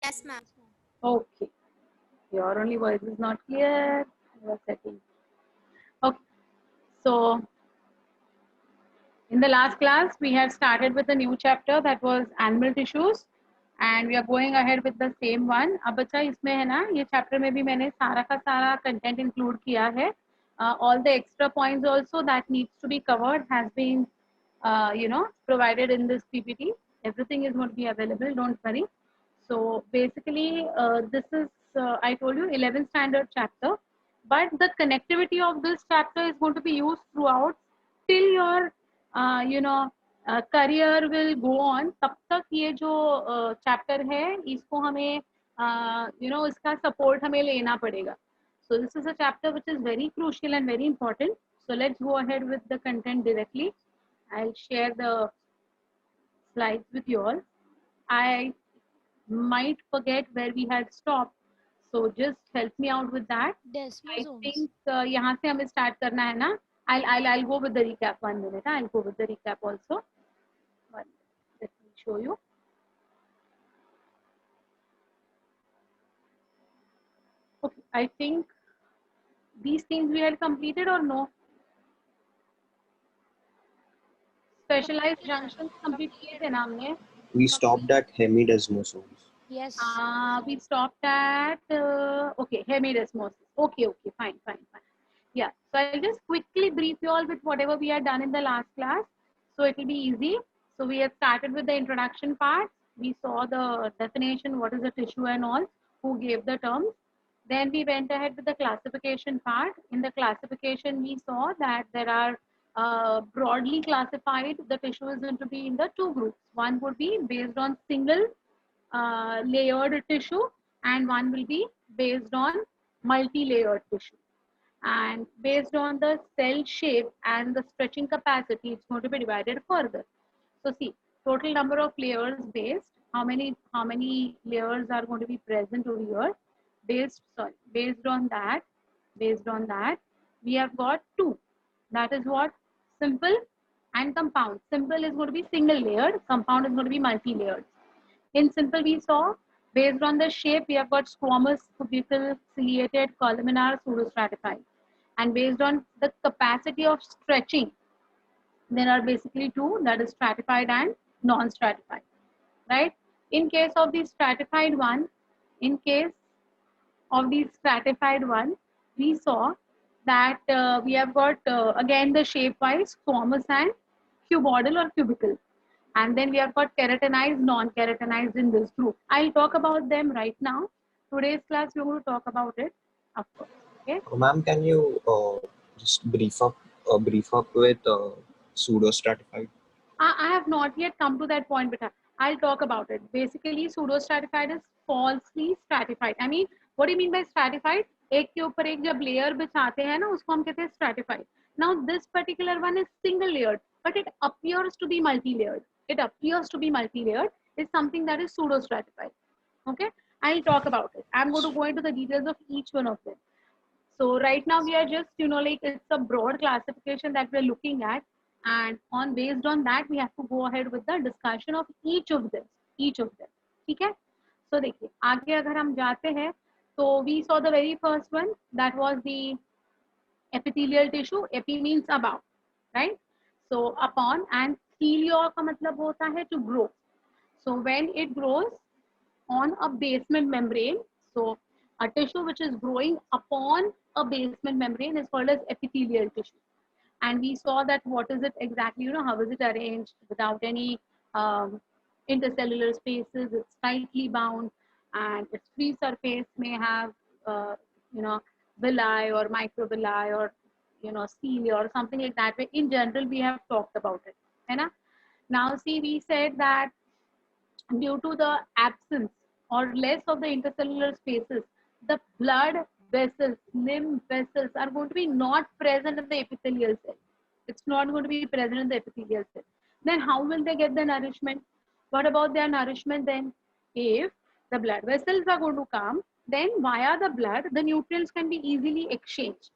Yes, ma'am. Okay. Your only voice is not clear. Your setting. Okay. So in the last class, we had started with a new chapter that was animal tissues, and we are going ahead with the same one. अब बच्चा इसमें है ना, ये chapter में भी मैंने सारा का सारा content include किया है. All the extra points also that needs to be covered has been, provided in this PPT. Everything is going to be available. Don't worry. So basically, this is I told you 11th standard chapter, but the connectivity of this chapter is going to be used throughout till your career will go on. तब तक ये जो chapter है इसको हमें इसका support हमें लेना पड़ेगा. So this is a chapter which is very crucial and very important. So let's go ahead with the content directly. I'll share the slides with you all. I might forget where we had stopped, so just help me out with that. I think यहाँ से हमें start करना है ना. I'll go with the recap. 1 minute. I'll go with the recap also. Let me show you. Okay, I think these things we had completed or no? Specialized junctions complete किए थे ना हमने. We stopped at hemidesmosomes. Yes. We stopped at okay, hemidesmosis. Okay, fine. Yeah, so I'll just quickly brief you all with whatever we had done in the last class, so it will be easy. So we have started with the introduction part. We saw the definition, what is a tissue and all, who gave the terms. Then we went ahead with the classification part. In the classification, we saw that there are broadly classified, the tissue is going to be in the two groups. One would be based on single layered tissue, and one will be based on multi-layered tissue. And based on the cell shape and the stretching capacity, it's going to be divided further. So see, total number of layers based, how many layers are going to be present over here. Based on that, we have got two. That is what? Simple and compound. Simple is going to be single layered, compound is going to be multi-layered. In simple, we saw based on the shape, we have got squamous, cubical, ciliated, columnar, pseudostratified. And based on the capacity of stretching, there are basically two, that is stratified and non-stratified, right? In case of the stratified one, we saw that we have got again the shape-wise squamous and cuboidal or cubical. And then we have got keratinized, non-keratinized in this group. I'll talk about them right now. Today's class, we're going to talk about it, of course. Okay. Ma'am, can you just brief up with pseudostratified? I have not yet come to that point, but I'll talk about it. Basically, pseudostratified is falsely stratified. I mean, what do you mean by stratified? एक के ऊपर एक जब layer बिछाते हैं ना, उसको हम कहते हैं stratified. Now, this particular one is single layered, but it appears to be multi-layered. Is something that is pseudostratified. Okay, I'll talk about it. I'm going to go into the details of each one of them. So right now we are just, it's a broad classification that we're looking at, and based on that we have to go ahead with the discussion of each of them. ठीक है? So देखिए, आगे अगर हम जाते हैं, so we saw the very first one, that was the epithelial tissue. Epi means above, right? So upon, and thelio का मतलब होता है to grow. So when it grows on a basement membrane, so a tissue which is growing upon a basement membrane is called as epithelial tissue. And we saw that what is it exactly, how is it arranged without any intercellular spaces. It's tightly bound, and its free surface may have, villi or microvilli or, cilia or something like that. But in general, we have talked about it. Right? Now, see, we said that due to the absence or less of the intercellular spaces, the blood vessels, lymph vessels are going to be not present in the epithelial cell. It's not going to be present in the epithelial cell. Then how will they get the nourishment? What about their nourishment then? If the blood vessels are going to come, then via the blood, the nutrients can be easily exchanged.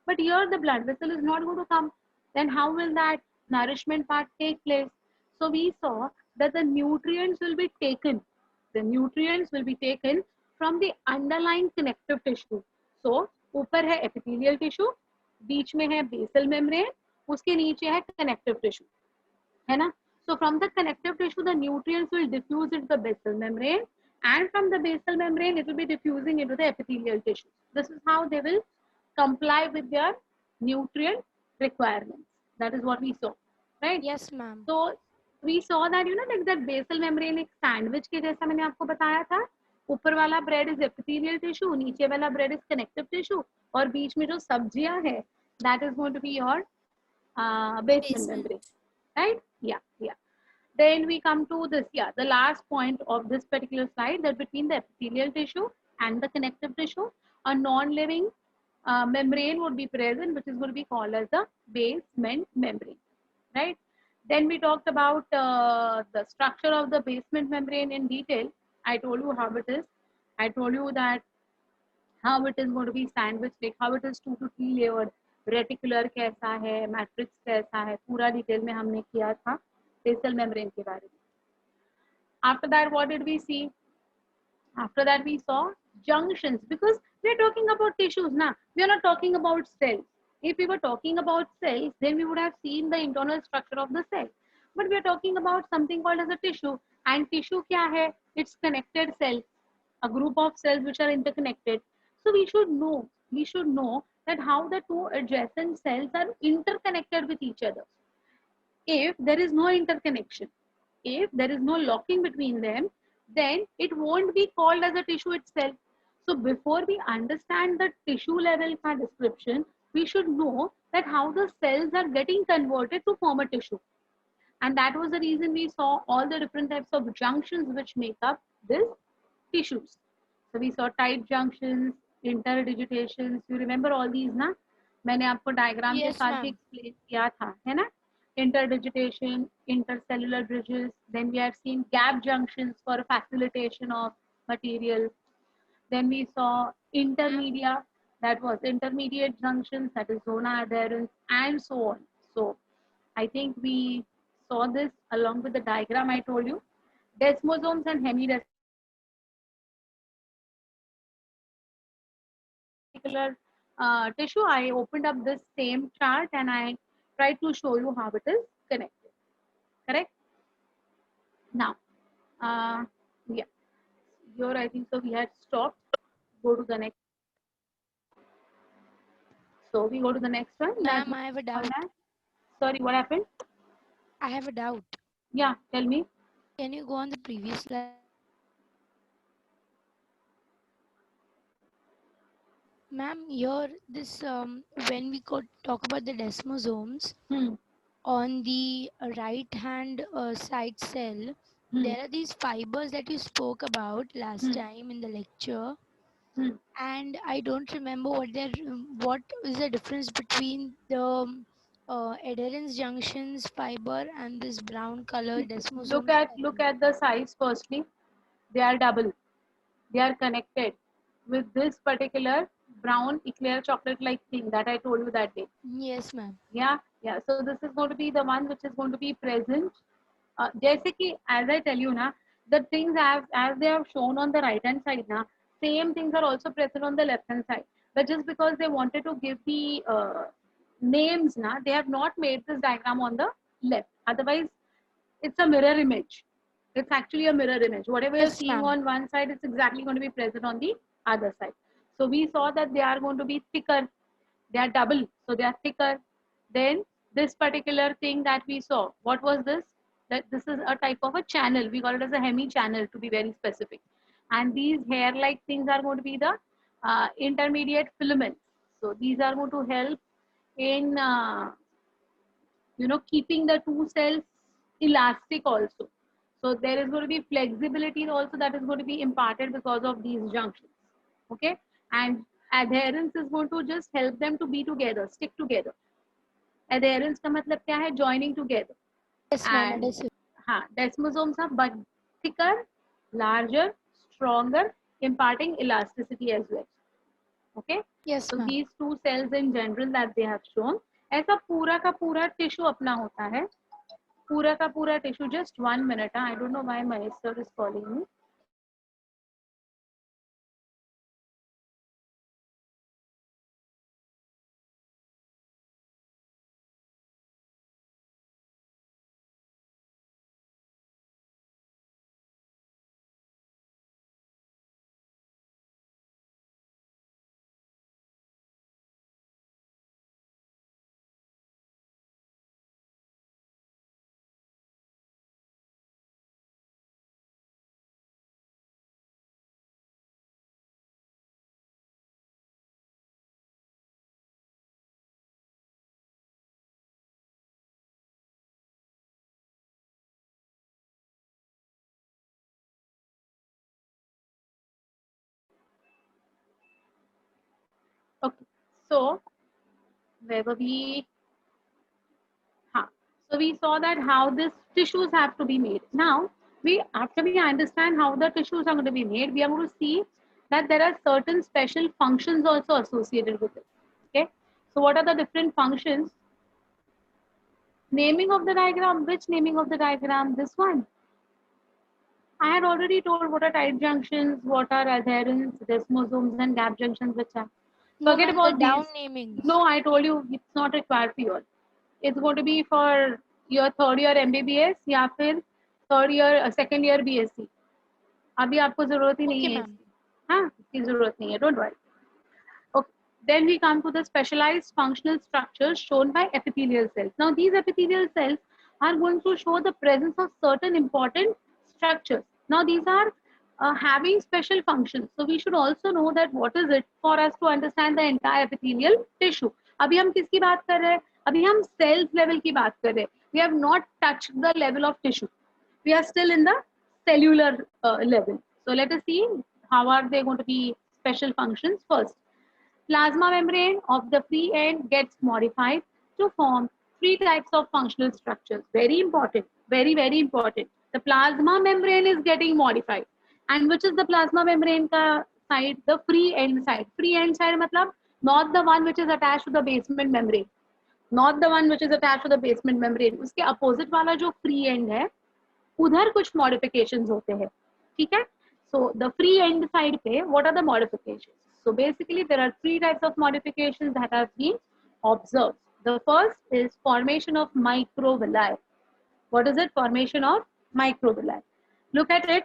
But here the blood vessel is not going to come. Then how will that nourishment part take place? So we saw that the nutrients will be taken. The nutrients will be taken from the underlying connective tissue. So ऊपर है epithelial tissue, बीच में है basal membrane, उसके नीचे है connective tissue, है ना? So from the connective tissue, the nutrients will diffuse into the basal membrane, and from the basal membrane, it will be diffusing into the epithelial tissue. This is how they will comply with their nutrient requirements. That is what we saw, right? Yes, ma'am. So we saw that, like that basal membrane एक sandwich के जैसा मैंने आपको बताया था. ऊपर वाला bread is epithelial tissue, नीचे वाला bread is connective tissue, और बीच में जो सब्जियां है, that is going to be your basement membrane, right? Yeah. Then we come to this, the last point of this particular slide, that between the epithelial tissue and the connective tissue, a non-living membrane would be present, which is going to be called as the basement membrane, right? Then we talked about the structure of the basement membrane in detail. I told you how it is. I told you that how it is going to be sandwich, like how it is 2 to 3 layered, reticular कैसा है, matrix कैसा है, पूरा detail में हमने किया था basal membrane के बारे में. After that, what did we see? After that, we saw junctions, because we are talking about tissues now. We are not talking about cells. If we were talking about cells, then we would have seen the internal structure of the cell. But we are talking about something called as a tissue. And tissue क्या है? It's connected cells, a group of cells which are interconnected. So we should know that how the two adjacent cells are interconnected with each other. If there is no interconnection, if there is no locking between them, then it won't be called as a tissue itself. So before we understand the tissue level description, we should know that how the cells are getting converted to form a tissue. And that was the reason we saw all the different types of junctions which make up these tissues. So we saw tight junctions, interdigitations. You remember all these, na? मैंने आपको diagram के साथ ही explain किया था, है ना? Interdigitation, intercellular bridges. Then we have seen gap junctions for facilitation of material. Then we saw intermedia, that was intermediate junctions, that is zona adherence, and so on. So I think we saw this along with the diagram I told you. Desmosomes and hemidesmosomes. Tissue, I opened up this same chart and I tried to show you how it is connected. Correct? Now, yeah, here I think so we had stopped. Go to the next. So we go to the next one. Ma'am, I have a doubt. Sorry, what happened? I have a doubt. Yeah, tell me. Can you go on the previous slide? Ma'am, here this when we could talk about the desmosomes, on the right hand side cell, there are these fibers that you spoke about last time in the lecture, and I don't remember what is the difference between the adherence junctions fiber and this brown color desmosome. Look at the size firstly. They are double. They are connected with this particular brown eclair chocolate like thing that I told you that day. Yes, ma'am. Yeah. So this is going to be the one which is going to be present. जैसे कि as I tell you na, the things as they have shown on the right hand side na, same things are also present on the left hand side. But just because they wanted to give the names na, they have not made this diagram on the left. Otherwise, it's a mirror image. It's actually a mirror image. Whatever you're seeing on one side, it's exactly going to be present on the other side. So we saw that they are going to be thicker. They are double, so they are thicker. Then this particular thing that we saw, what was this? That this is a type of a channel. We call it as a hemi channel to be very specific. And these hair-like things are going to be the intermediate filaments. So these are going to help in keeping the two cells elastic also. So there is going to be flexibility also that is going to be imparted because of these junctions. Okay, and adherence is going to just help them to be together, stick together. Adherence का मतलब क्या है? Joining together. Yes, ma'am. Desmosomes are but thicker, larger, stronger, imparting elasticity as well. Okay. Yes, so ma'am. These two cells in general that they have shown, ऐसा पूरा का पूरा tissue अपना होता है. पूरा का पूरा tissue, just 1 minute. I don't know why my sir is calling me. Okay, so where were we? Huh. So we saw that how these tissues have to be made. Now, after we understand how the tissues are going to be made, we are going to see that there are certain special functions also associated with it. Okay. So what are the different functions? Naming of the diagram. Which naming of the diagram? This one. I had already told what are tight junctions, what are adherents, desmosomes, and gap junctions, which are. No, Forget ma'am, the about down these. namings. No, I told you it's not required for you all. It's going to be for your third year MBBS या फिर third year second year BSc. अभी आपको जरूरत ही नहीं Okay, है ma'am. इसकी. हाँ, इसकी जरूरत नहीं है. Don't worry. Okay. Then we come to the specialized functional structures shown by epithelial cells. Now these epithelial cells are going to show the presence of certain important structures. Now these are having special functions. So we should also know that what is it for us to understand the entire epithelial tissue. अभी हम किसकी बात कर रहे हैं? अभी हम cells level की बात कर रहे हैं. We have not touched the level of tissue. We are still in the cellular level. So let us see how are they going to be special functions first. Plasma membrane of the free end gets modified to form three types of functional structures. Very important, very, very important. The plasma membrane is getting modified. And which is the plasma membrane side? The free end side. Free end side matlab, not the one which is attached to the basement membrane. Not the one which is attached to the basement membrane. उसके opposite वाला जो free end है, उधर कुछ modifications होते हैं. ठीक है? So the free end side पे, what are the modifications? So basically there are three types of modifications that have been observed. The first is formation of microvilli. What is it? Formation of microvilli. Look at it.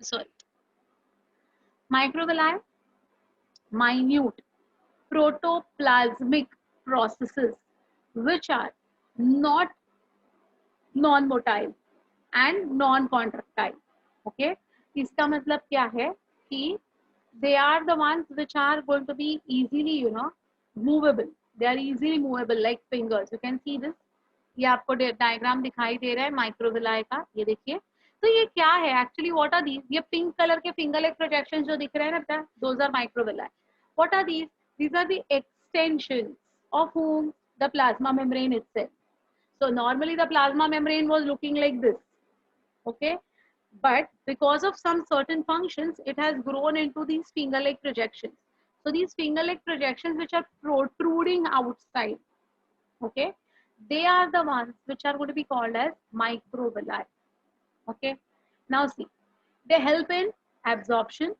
Sorry. Microvilli, minute protoplasmic processes which are not non-motile and non-contractile. Okay, इसका मतलब क्या है कि they are the ones which are going to be easily, movable. They are easily movable like fingers. You can see this. ये आपको diagram दिखाई दे रहा है माइक्रोविलाई का. ये देखिए. तो ये क्या है एक्चुअली? What are these? ये पिंक कलर के फिंगर लेग प्रोजेक्शंस जो दिख रहे हैं ना, those are microvilli. What are these? These are the extensions of whom? The plasma membrane itself. So normally the plasma membrane was looking like this. Okay, but because of some certain functions, it has grown into these finger leg projections. So these finger leg projections which are protruding outside, okay, they are the ones which are going to be called as microvilli. Okay, now see, they help in absorption,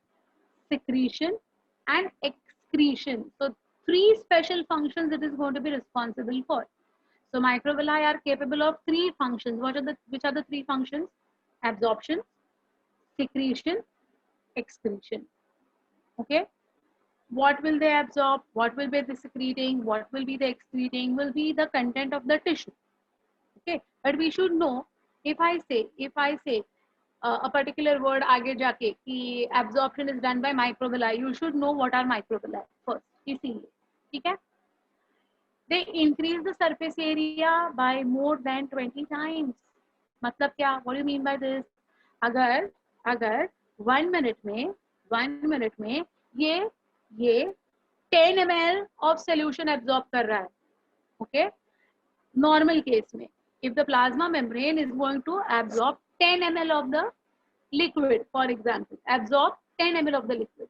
secretion, and excretion. So three special functions it is going to be responsible for. So microvilli are capable of three functions. Which are the three functions? Absorption, secretion, excretion. Okay. What will they absorb? What will be the secreting? What will be the excreting? Will be the content of the tissue. Okay. But we should know, if I say a particular word आगे जाके कि absorption is done by microvilli, you should know what are microvilli first. इसीलिए, ठीक है? They increase the surface area by more than 20 times. मतलब क्या? What do you mean by this? अगर 1 minute में ये 10 ml of solution absorb कर रहा है. Okay? Normal case में, if the plasma membrane is going to absorb 10 ml of the liquid, for example, absorb 10 ml of the liquid.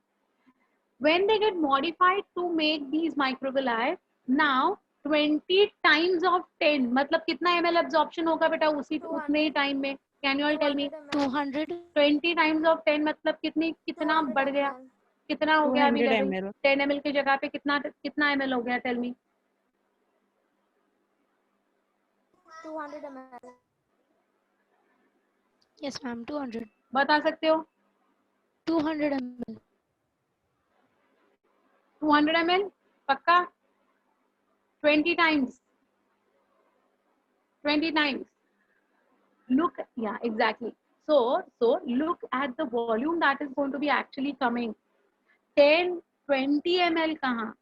When they get modified to make these microvilli, now 20 times of 10 मतलब कितना ml absorption होगा बेटा उसी उतने ही time में? Can you all tell me? 200 20 times of 10 मतलब कितना बढ़ गया? कितना हो गया अभी 200 लेवल? ml 10 ml की जगह पे कितना ml हो गया? Tell me. 200 ml. yes ma'am 200 बता सकते हो? 200 ml 200 ml पक्का? 20 times. 20 times. Look, yeah, exactly. So look at the volume that is going to be actually coming. 10, 20 ml कहाँ?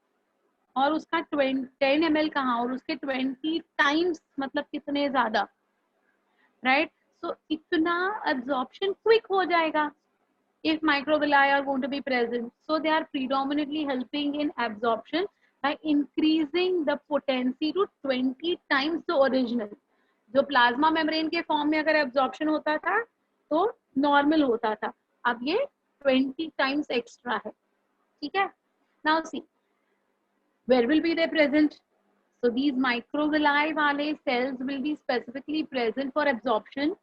और उसका 10 ml कहाँ? और उसके 20 times मतलब कितने ज़्यादा? Right? So इतना absorption quick हो जाएगा. If microvilli are going to be present, so they are predominantly helping in absorption by increasing the potency to 20 times the original. जो प्लाज्मा मेम्ब्रेन के फॉर्म में अगर एब्जॉर्प्शन होता था तो नॉर्मल होता था, अब ये 20 टाइम्स एक्स्ट्रा है. ठीक है. Now see where will be they present? So these microvilli वाले cells will be specifically present for absorption,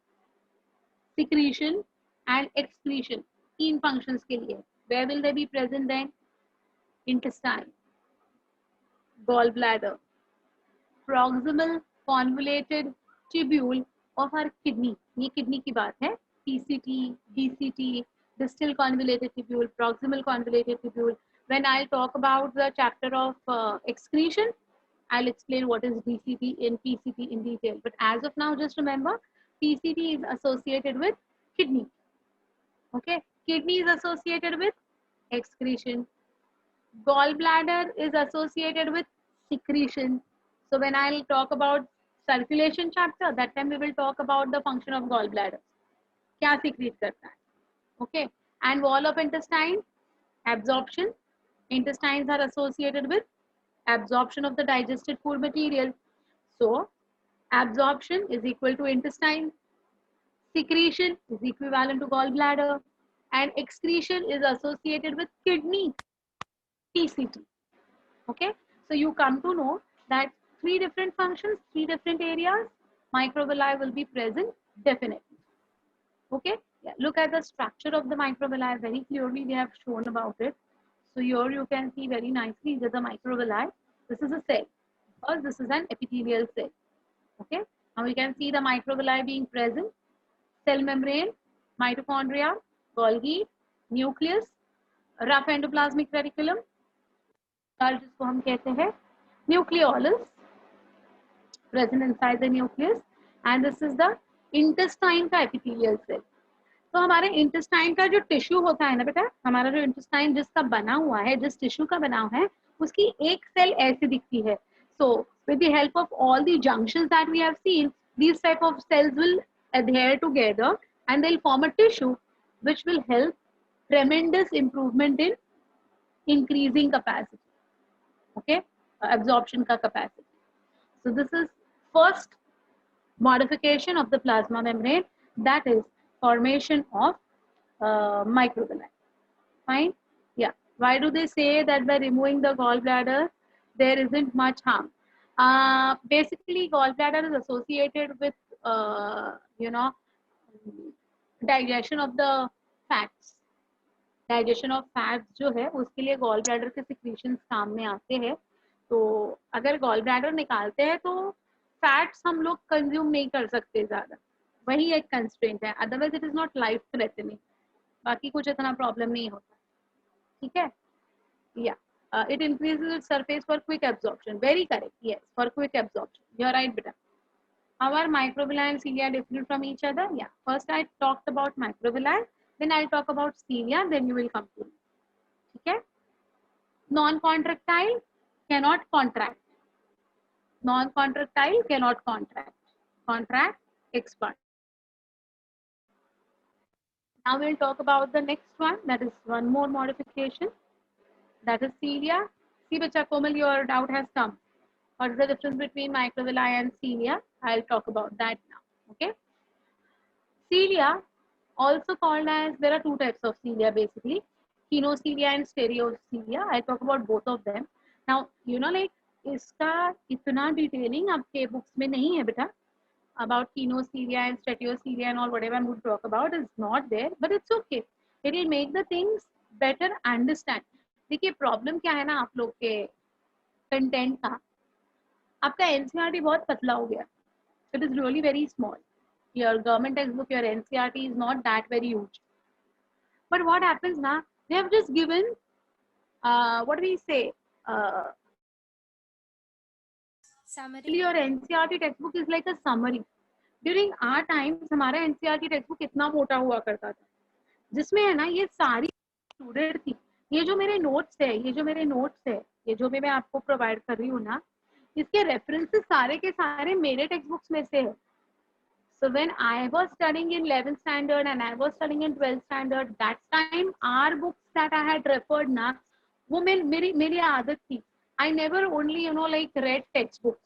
secretion and excretion. तीन functions के लिए. Where will they be present then? Intestine, gallbladder, proximal convoluted tubule of our kidney. ये kidney की बात है. PCT, DCT, distal convoluted tubule, proximal convoluted tubule. When I'll talk about the chapter of excretion, I'll explain what is DCT and PCT in detail. But as of now, just remember, PCT is associated with kidney. Okay, kidney is associated with excretion. Gallbladder is associated with secretion. So when I'll talk about circulation chapter, that time we will talk about the function of gallbladder. क्या secrete करता है? Okay, and wall of intestine, absorption. Intestines are associated with absorption of the digested food material. So absorption is equal to intestine, secretion is equivalent to gallbladder, and excretion is associated with kidney, PCT. Okay, so you come to know that three different functions, three different areas, microvilli will be present definitely. Okay, yeah. Look at the structure of the microvilli very clearly. They have shown about it. So here you can see very nicely that the microvilli. This is a cell, or this is an epithelial cell. Okay, now we can see the microvilli being present. Cell membrane, mitochondria, Golgi, nucleus, rough endoplasmic reticulum, जिसको हम कहते हैं nucleolus, present inside the nucleus, and this is the intestine का epithelial cell. तो हमारे intestine का जो tissue होता है ना बेटा, हमारा जो इंटेस्टाइन जिसका बना हुआ है, जिस टिश्यू का बना हुआ है, उसकी एक सेल ऐसे दिखती है. So with the help of all the junctions that we have seen, these type of cells will adhere together and they'll form a tissue which will help tremendous improvement in increasing capacity. Okay, absorption ka capacity. So this is first modification of the plasma membrane, that is formation of microvilli. Fine. Yeah. Why do they say that by removing the gallbladder there isn't much harm? Basically gallbladder is associated with digestion of the fats. Digestion of fats जो है उसके लिए gall bladder के secretions काम में आते हैं. तो अगर गॉल ब्लैडर निकालते हैं तो फैट्स हम लोग कंज्यूम नहीं कर सकते ज़्यादा, वही एक कंस्ट्रेंट है. Otherwise it is not life threatening, बाकी कुछ इतना प्रॉब्लम नहीं होता. ठीक है. या it increases its surface for quick absorption. Very correct. Yes, for quick absorption. You're right, beta. How are microvilli and cilia different from each other? Yeah. First I talked about microvilli. Then I'll talk about cilia, then you will come to me. Okay? Non-contractile cannot contract. Non-contractile cannot contract. Contract, expand. Now we'll talk about the next one. That is one more modification. That is cilia. See, bacha Komal, your doubt has come. What is the difference between microvilli and cilia? I'll talk about that now. Okay? Cilia, also called as, there are two types of cilia basically, kinocilia and stereocilia. I'll talk about both of them. Now, like इसका इतना detailing आपके books में नहीं है बेटा. About chenocelia and stratocelia and all whatever I'm going to talk about is not there, but it's okay. It will make the things better understand. देखिए problem क्या है ना आप लोग के कंटेंट का, आपका एनसीईआरटी बहुत पतला हो गया. It is really very small. Your government textbook, your NCERT is not that very huge. But what happens now? They have just given, what do we say? Summary. Your NCERT textbook is like a summary. During our times, हमारा NCERT textbook इतना मोटा हुआ करता था, जिसमें है ना ये सारी स्टूडेंट थी. ये जो मेरे नोट्स है, ये जो भी मैं आपको प्रोवाइड कर रही हूँ ना, इसके रेफरेंसेस सारे के सारे मेरे टेक्स्ट बुक्स में से है. So when I was studying in 11th standard and I was studying in 12th standard, that time our books that I had referred ना, वो मेरी आदत थी. I never only like read textbooks.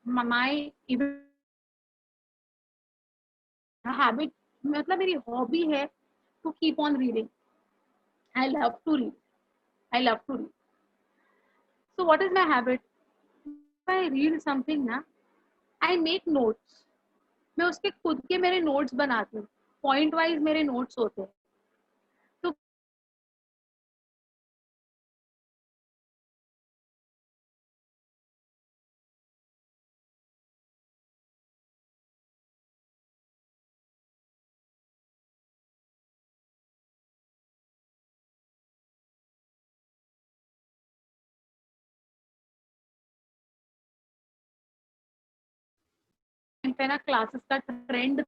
My even habit, मतलब मेरी hobby है to keep on reading. I love to read. So what is my habit? If I read something ना, I make notes. मैं उसके खुद के मेरे notes बनाती हूँ. Point wise मेरे notes होते हैं. तो पे ना क्लासेस का trend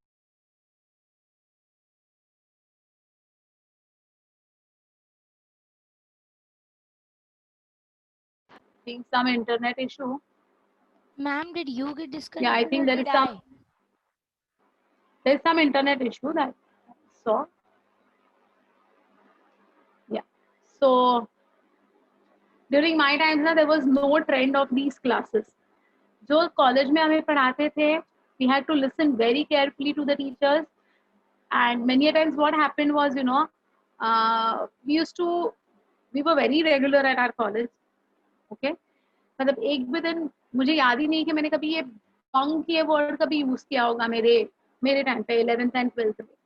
some internet issue. Ma'am, did you get disconnected? Yeah, I think there is some internet issue that so yeah. So during my times ना there was no trend of these classes. जो college में हमें पढ़ाते थे, we had to listen very carefully to the teachers, and many a times what happened was we were very regular at our college. Okay, मतलब एक भी दिन मुझे याद ही नहीं कि मैंने कभी ये बंक ये वर्ड कभी यूज किया होगा मेरे टाइम पे 11th and 12th में.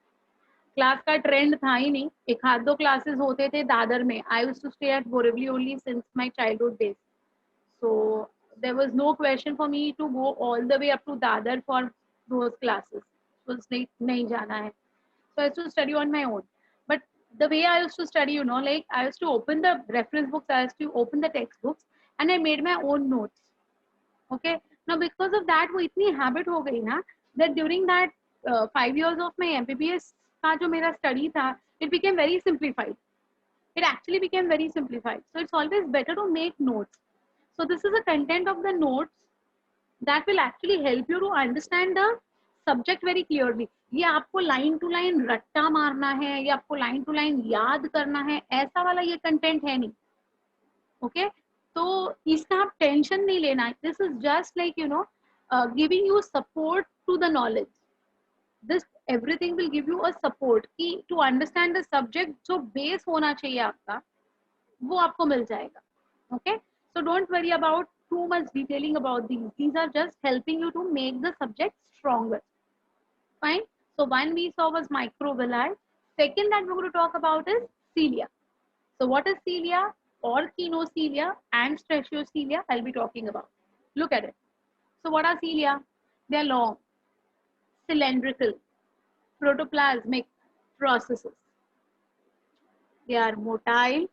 क्लास का ट्रेंड था ही नहीं. एक आध दो क्लासेस होते थे दादर में. I used to stay at Borivali only since my childhood days. So there was no question for me to go all the way up to Dadar for those classes. So nahi jana hai. So I used to study on my own. But the way I used to study, like I used to open the reference books, I used to open the textbooks, and I made my own notes. Okay. Now because of that, वो इतनी habit हो गई ना that during that 5 years of my MBBS का जो मेरा study था, it became very simplified. It actually became very simplified. So it's always better to make notes. So this is the content of the notes that will actually help you to understand the subject very clearly. ये आपको line to line रट्टा मारना है, ये आपको line to line याद करना है, ऐसा वाला ये content है नहीं. Okay? तो इसका आप tension नहीं लेना. This is just like giving you support to the knowledge. This everything will give you a support कि to understand the subject जो base होना चाहिए आपका वो आपको मिल जाएगा. Okay? So don't worry about too much detailing about these. These are just helping you to make the subject stronger. Fine. So one we saw was microvilli. Second that we're going to talk about is cilia. So what is cilia or chenocelia and stratocelia I'll be talking about. Look at it. So what are cilia? They are long, cylindrical, protoplasmic processes. They are motile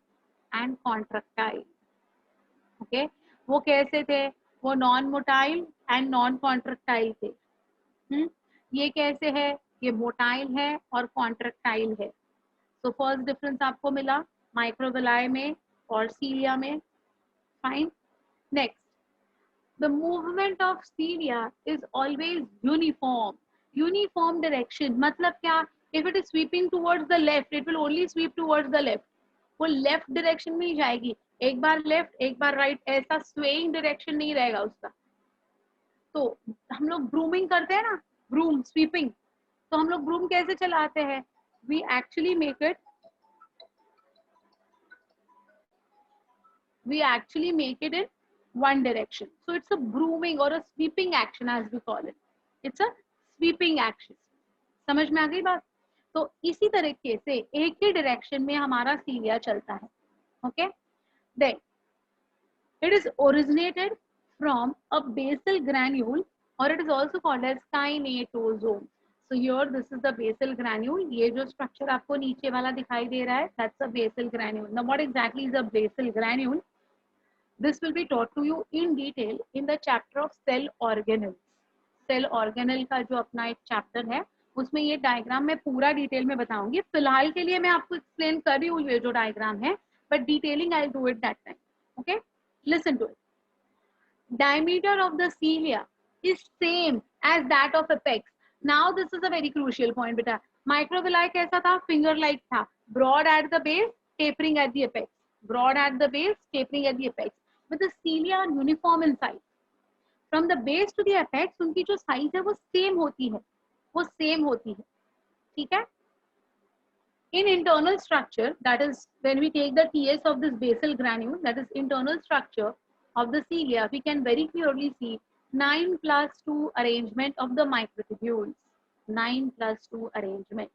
and contractile. Okay, वो कैसे थे? वो non motile and non contractile थे. ये कैसे है? ये motile है और कॉन्ट्रैक्टाइल है. तो फर्स्ट डिफरेंस आपको मिला माइक्रोविलाई में और सीलिया में. Fine. Next, the movement of cilia is always uniform direction. मतलब क्या? If it is sweeping towards the left, it will only sweep towards the left. वो लेफ्ट डायरेक्शन में ही जाएगी. एक बार लेफ्ट एक बार राइट, ऐसा स्वेइंग डायरेक्शन नहीं रहेगा उसका. तो हम लोग ब्रूमिंग करते हैं ना, ब्रूम स्वीपिंग, तो हम लोग ब्रूम कैसे चलाते हैं? We actually make it in one direction. So it's a brooming or a sweeping action as we call it. It's a sweeping action. समझ में आ गई बात? तो इसी तरीके से एक ही डायरेक्शन में हमारा सीलिया चलता है. Okay? Then it is originated from a basal granule, or it is also called as kinetosome. So here this is the basal granule. ये जो structure आपको नीचे वाला दिखाई दे रहा है, that's a basal granule. Now what exactly is a basal granule? This will be taught to you in detail in the chapter of cell organelles. Cell organelle का जो अपना एक chapter है, उसमें ये diagram मैं पूरा detail में बताऊंगी. फिलहाल के लिए मैं आपको explain कर रही हूँ ये जो diagram है, but detailing I'll do it that time. Okay? Listen to it. Diameter of the cilia is same as that of apex. Now this is a very crucial point, beta. Microvilli कैसा था? Finger-like था. Broad at the base, tapering at the apex. Broad at the base, tapering at the apex. But the cilia are uniform in size. From the base to the apex, उनकी जो size है वो same होती है. वो same होती है. ठीक है? In internal structure, that is when we take the TS of this basal granule, that is internal structure of the cilia, we can very clearly see 9+2 arrangement of the microtubules. 9+2 arrangement.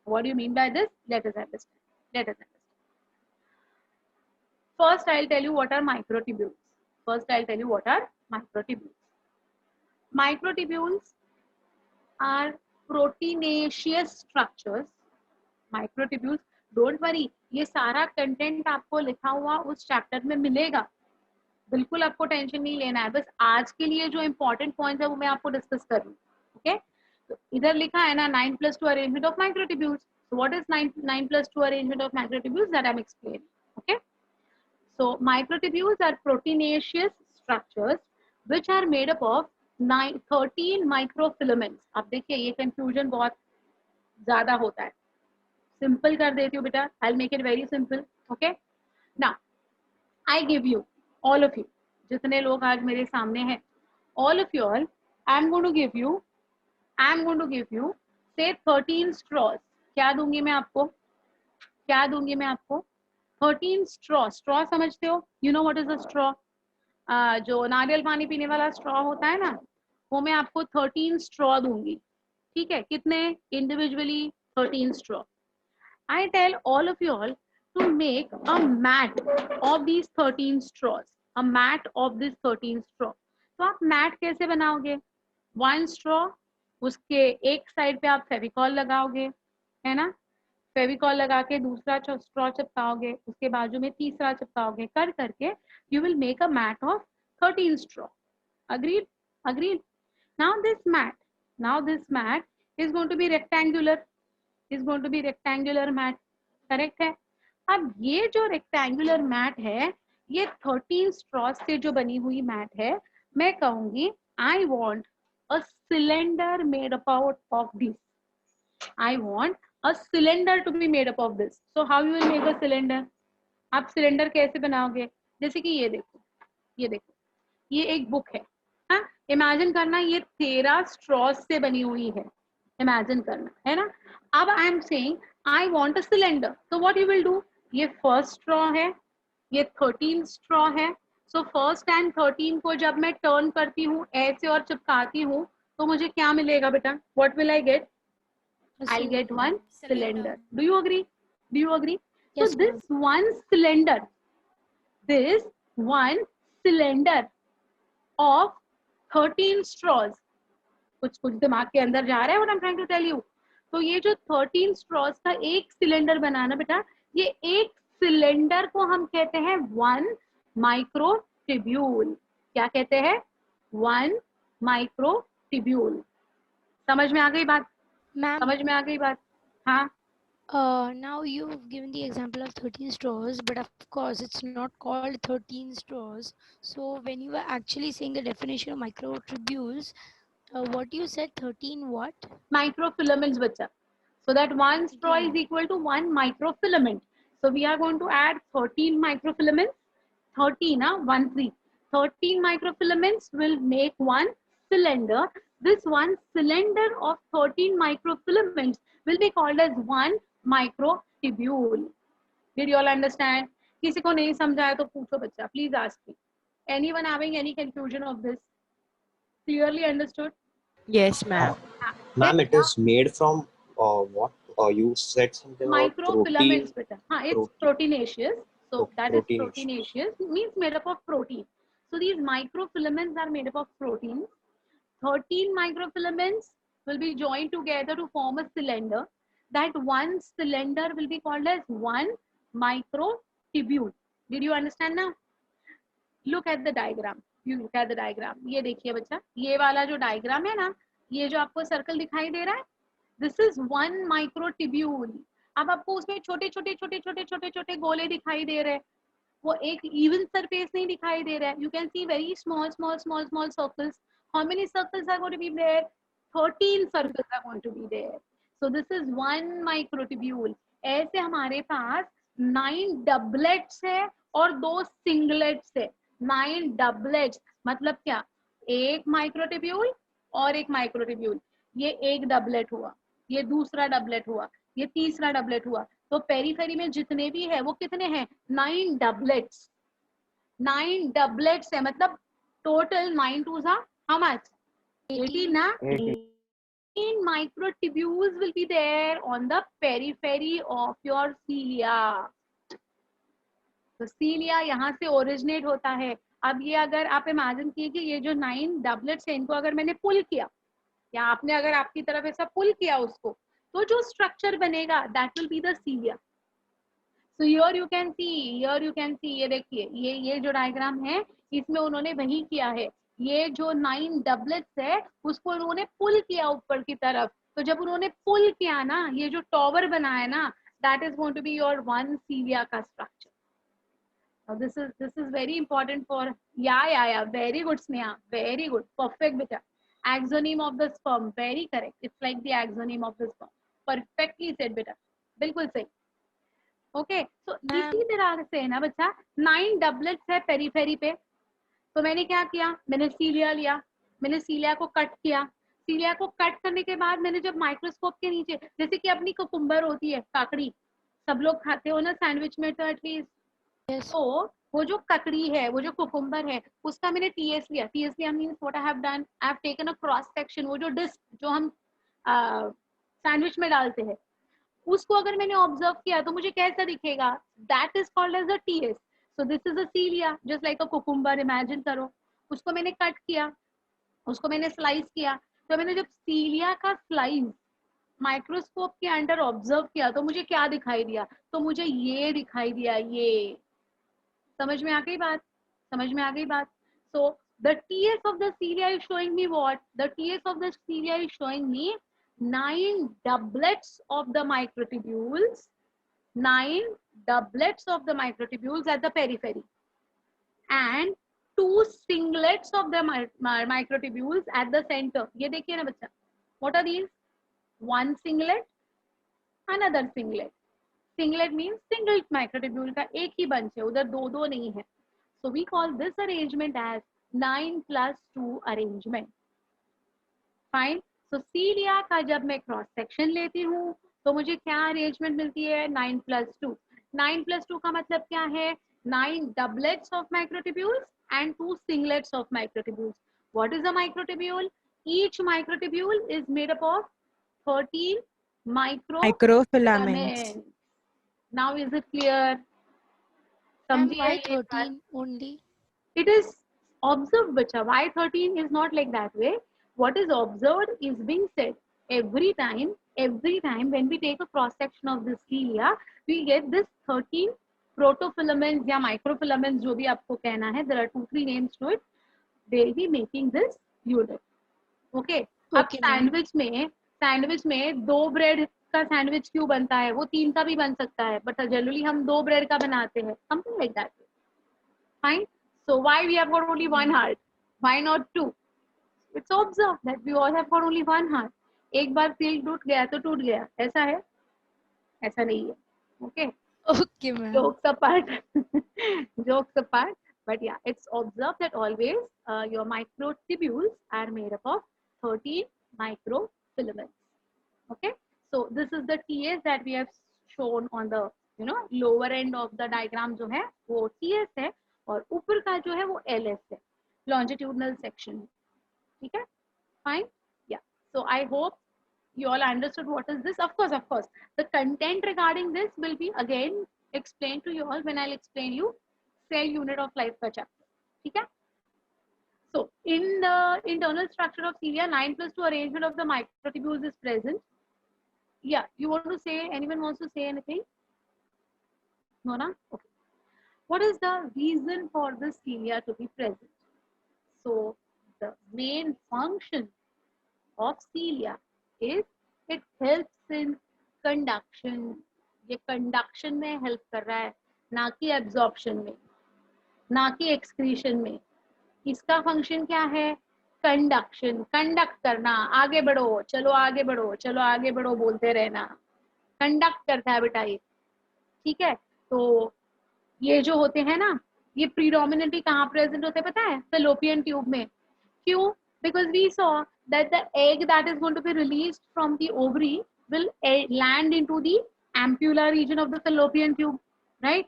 What do you mean by this? Let us understand. Let us understand. First, I'll tell you what are microtubules. First, I'll tell you what are microtubules. Microtubules are proteinaceous structures. Microtubules, don't worry, ये सारा content आपको लिखा हुआ उस chapter में मिलेगा. बिल्कुल आपको टेंशन नहीं लेना है. बस आज के लिए जो इंपॉर्टेंट पॉइंट्स है वो मैं आपको डिस्कस कर रही हूँ. ओके, तो इधर लिखा है ना 9+2 arrangement of microtubules. So what is 9+2 arrangement of microtubules that I am explaining. Okay, so microtubules are proteinaceous structures which are made up of 13 microfilaments. आप देखिए ये कंफ्यूजन बहुत ज्यादा होता है. सिंपल कर देती हूँ बेटा. I will make it very simple. Okay, now I give you all of you, जितने लोग आज मेरे सामने हैं, all of you all, I'm going to give you say 13 straws. क्या दूंगी मैं आपको? क्या दूंगी मैं आपको? 13 straw. straw समझते हो? You know what is a straw? जो नारियल पानी पीने वाला straw होता है ना, वो मैं आपको 13 straw दूंगी. ठीक है? कितने? Individually 13 straw. I tell all of you all to make a mat of these 13 straws. A mat of this 13 straw. तो आप mat कैसे बनाओगे? 1 straw, उसके एक साइड पे आप फेविकॉल लगाओगे, है ना? फेविकॉल लगा के दूसरा straw चिपकाओगे, उसके बाजू में तीसरा चिपकाओगे, कर करके you will make a mat of 13 straw. Agreed? Agreed? Now this mat is going to be rectangular. Is going to be rectangular mat. Correct है? अब ये जो रेक्टेंगुलर मैट है, ये 13 स्ट्रॉस से जो बनी हुई मैट है, मैं कहूंगी I want a cylinder made up out of this. I want a cylinder to be made up of this. So how you will make a cylinder? आप सिलेंडर कैसे बनाओगे? जैसे कि ये देखो, ये एक बुक है. हाँ, इमेजिन करना ये 13 स्ट्रॉस से बनी हुई है. इमेजिन करना है ना. अब I am saying I want a cylinder. तो व्हाट यू विल डू? ये फर्स्ट स्ट्रॉ है, ये 13 स्ट्रॉ है. सो फर्स्ट एंड 13 को जब मैं टर्न करती हूँ ऐसे और चिपकाती हूँ, तो मुझे क्या मिलेगा बेटा? What will I get? I get one cylinder. Do you agree? Do you agree? So this one cylinder of 13 straws. कुछ दिमाग के अंदर जा रहा है what I am trying to tell you. तो ये जो 13 स्ट्रॉज का एक सिलेंडर बनाना बेटा, ये एक सिलेंडर को हम कहते हैं 1 माइक्रोट्यूब्यूल. क्या कहते हैं? 1 माइक्रोट्यूब्यूल. समझ में आ गई बात? मैम, समझ में आ गई बात? हाँ. now you've given the example of 13 straws, but of course it's not called 13 straws. So when you were actually saying the definition of microtubules, what you said, 13 what? Microfilaments, bacha. So that one straw is equal to 1 microfilament. So we are going to add 13 microfilaments. 13, 1 3. 13 microfilaments will make one cylinder. This one cylinder of 13 microfilaments will be called as 1 microtubule. Did you all understand? किसी को नहीं समझाया तो पूछो बच्चा, please ask me. Anyone having any confusion of this? Clearly understood? Yes, ma'am. Ma'am, it is made from what? You said something about Microfilaments, protein. beta. It's Protein. proteinaceous. So Okay, that is proteinaceous. proteinaceous, means made up of protein. So these microfilaments are made up of proteins. 13 microfilaments will be joined together to form a cylinder. That one cylinder will be called as one microtubule. Did you understand now? Look at the diagram. You look at the diagram. ये देखिए बच्चा, ये वाला जो diagram है ना, ये जो आपको circle दिखाई दे रहा है, this is one microtubule. अब आपको उसमें छोटे छोटे छोटे छोटे छोटे छोटे गोले दिखाई दे रहे हैं, वो एक even surface नहीं दिखाई दे रहा है. You can see very small small small small circles. How many circles are going to be there? 13 circles are going to be there. So this is one microtubule. ऐसे हमारे पास 9 doublets है और 2 singlets है. 9 doublets मतलब क्या? एक microtubule और एक माइक्रोट्यूब्यूल. ये एक डबलेट हुआ, ये दूसरा डबलेट हुआ, ये तीसरा डबलेट हुआ. तो पेरीफेरी में जितने भी है वो कितने हैं? 9 डबलेट्स. 9 डबलेट्स है, मतलब total 9 2s are how much? 18 ना? 18 microtubules will be there on the periphery of your cilia. तो सीलिया यहाँ से ओरिजिनेट होता है. अब ये अगर आप इमेजिन कीजिए कि ये जो 9 डबलेट्स हैं, इनको अगर मैंने पुल किया, या आपने अगर आपकी तरफ ऐसा पुल किया उसको, तो जो स्ट्रक्चर बनेगा that will be the cilia. So here you can see, ये देखिए, ये जो डायग्राम है इसमें उन्होंने वही किया है. ये जो 9 डबलेट्स है उसको उन्होंने पुल किया ऊपर की तरफ. तो जब उन्होंने पुल किया ना, ये जो टॉवर बनाया ना, that is going to be your one cilia का structure. Now this is very important for yeah very good Sneha, very good, perfect beta. Axoneme of the sperm, very correct. It's like the axoneme of the sperm. Perfectly said beta, बिल्कुल सही. Okay, तो इसी तरह से ना बच्चा 9 doublets है periphery पे. तो मैंने क्या किया, मैंने सीलिया लिया, मैंने सीलिया को कट किया. सीलिया को कट करने के बाद मैंने जब माइक्रोस्कोप के नीचे, जैसे कि अपनी कुकुम्बर होती है, काकड़ी, सब लोग खाते हो ना सैंडविच में, तो एटलीस्ट तो वो जो ककड़ी है, वो जो कुकुम्बर है, उसका मैंने टीएस लिया. टीएस लिया means what I have done, I have taken a cross section. वो जो डिस्क जो हम सैंडविच में डालते हैं, उसको अगर मैंने ऑब्जर्व किया तो मुझे कैसा दिखेगा? That is called as a TS. So this is a cilia, just like a cucumber. Imagine करो, उसको मैंने कट किया, उसको मैंने स्लाइस किया. तो मैंने जब सीलिया का स्लाइस माइक्रोस्कोप के अंडर ऑब्जर्व किया तो मुझे क्या दिखाई दिया? तो मुझे ये दिखाई दिया. ये समझ में आ गई बात? समझ में आ गई बात? So the TS of the cilia is showing me what? The TS of the cilia is showing me 9 doublets of the microtubules, 9 doublets of the microtubules at the periphery, and 2 singlets of the microtubules at the center. ये देखिए ना बच्चा, what are these? One singlet, another singlet. Singlet means single microtubule का एक ही bunch है, उधर दो दो नहीं है. So we call this arrangement as 9+2 arrangement. Fine. So सीलिया का जब मैं क्रॉस सेक्शन लेती हूँ तो मुझे क्या अरेंजमेंट मिलती है? 9+2. 9+2 का मतलब क्या है? 9 doublets of microtubules and 2 singlets of microtubules. What is a microtubule? Each microtubule is made up of 13 microfilaments. Now is it clear? Why 13 only? It is observed, bacha. Why 13 is not like that way. What is observed is being said. Every time when we take a cross section of this cilia, we get this 13 protofilaments या microfilaments, जो भी आपको कहना है. There are 2-3 names to it. They will be making this unit. Okay. अब sandwich में 2 bread का sandwich क्यों बनता है? वो 3 का भी बन सकता है, बट जनरली हम 2 ब्रेड का बनाते हैं. Something like that. Fine. So why we have got only 1 heart? Why not 2? It's observed that we all have got only 1 heart. एक बार तिल टूट गया तो टूट गया, ऐसा है? ऐसा नहीं है. Okay. Okay, ma'am. Jokes apart. Jokes apart. But yeah, it's observed that always your microtubules are made up of 13 microfilaments. Okay. So this is the TS that we have shown on the lower end of the diagram. जो है वो TS है. और ऊपर का जो है वो LS है, लॉन्जिट्यूडनल सेक्शन। ठीक है, fine, yeah. So I hope you all understood what is this. Of course the content regarding this will be again explained to you all when I'll explain you cell unit of life ka chapter. ठीक है, so in the internal structure of cilia, 9+2 arrangement of the microtubules is present. Yeah, you want to say, anyone wants to say anything? No na? Okay. What is the reason for the cilia to be present? So the main function of cilia is it helps in conduction. ये conduction में help कर रहा है, ना कि absorption में, ना कि एक्सक्रीशन में। इसका फंक्शन क्या है? कंडक्शन, कंडक्ट करना, आगे बढ़ो, चलो आगे बढ़ो, चलो आगे बढ़ो बोलते रहना, कंडक्ट करता है बेटा ये। ठीक है, तो ये जो होते हैं ना, ये प्रीडोमिनेटली कहाँ प्रेजेंट होते हैं पता है? फैलोपियन ट्यूब में। क्यों? Because we saw that the egg that is going to be released from the ovary will land into the ampulla region of the fallopian tube, right?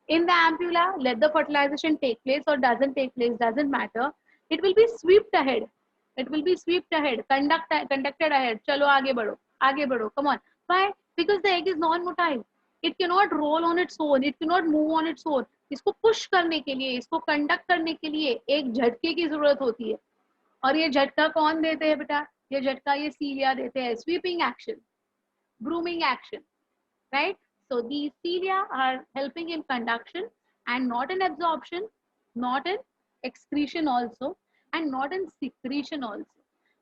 In the ampulla, let the fertilization take place or doesn't take place, doesn't matter. It will be swept ahead. It will be swept ahead, conducted ahead. Chalo aage badho, come on. Why? Because the egg is non-motile. It cannot roll on its own. It cannot move on its own. इसको push करने के लिए, इसको conduct करने के लिए एक झटके की जरूरत होती है। और ये झटका कौन देते हैं बेटा? ये झटका ये सीलिया देते हैं। Sweeping action, brooming action, right? So these cilia are helping in conduction and not in absorption, not in excretion also, and not in secretion also.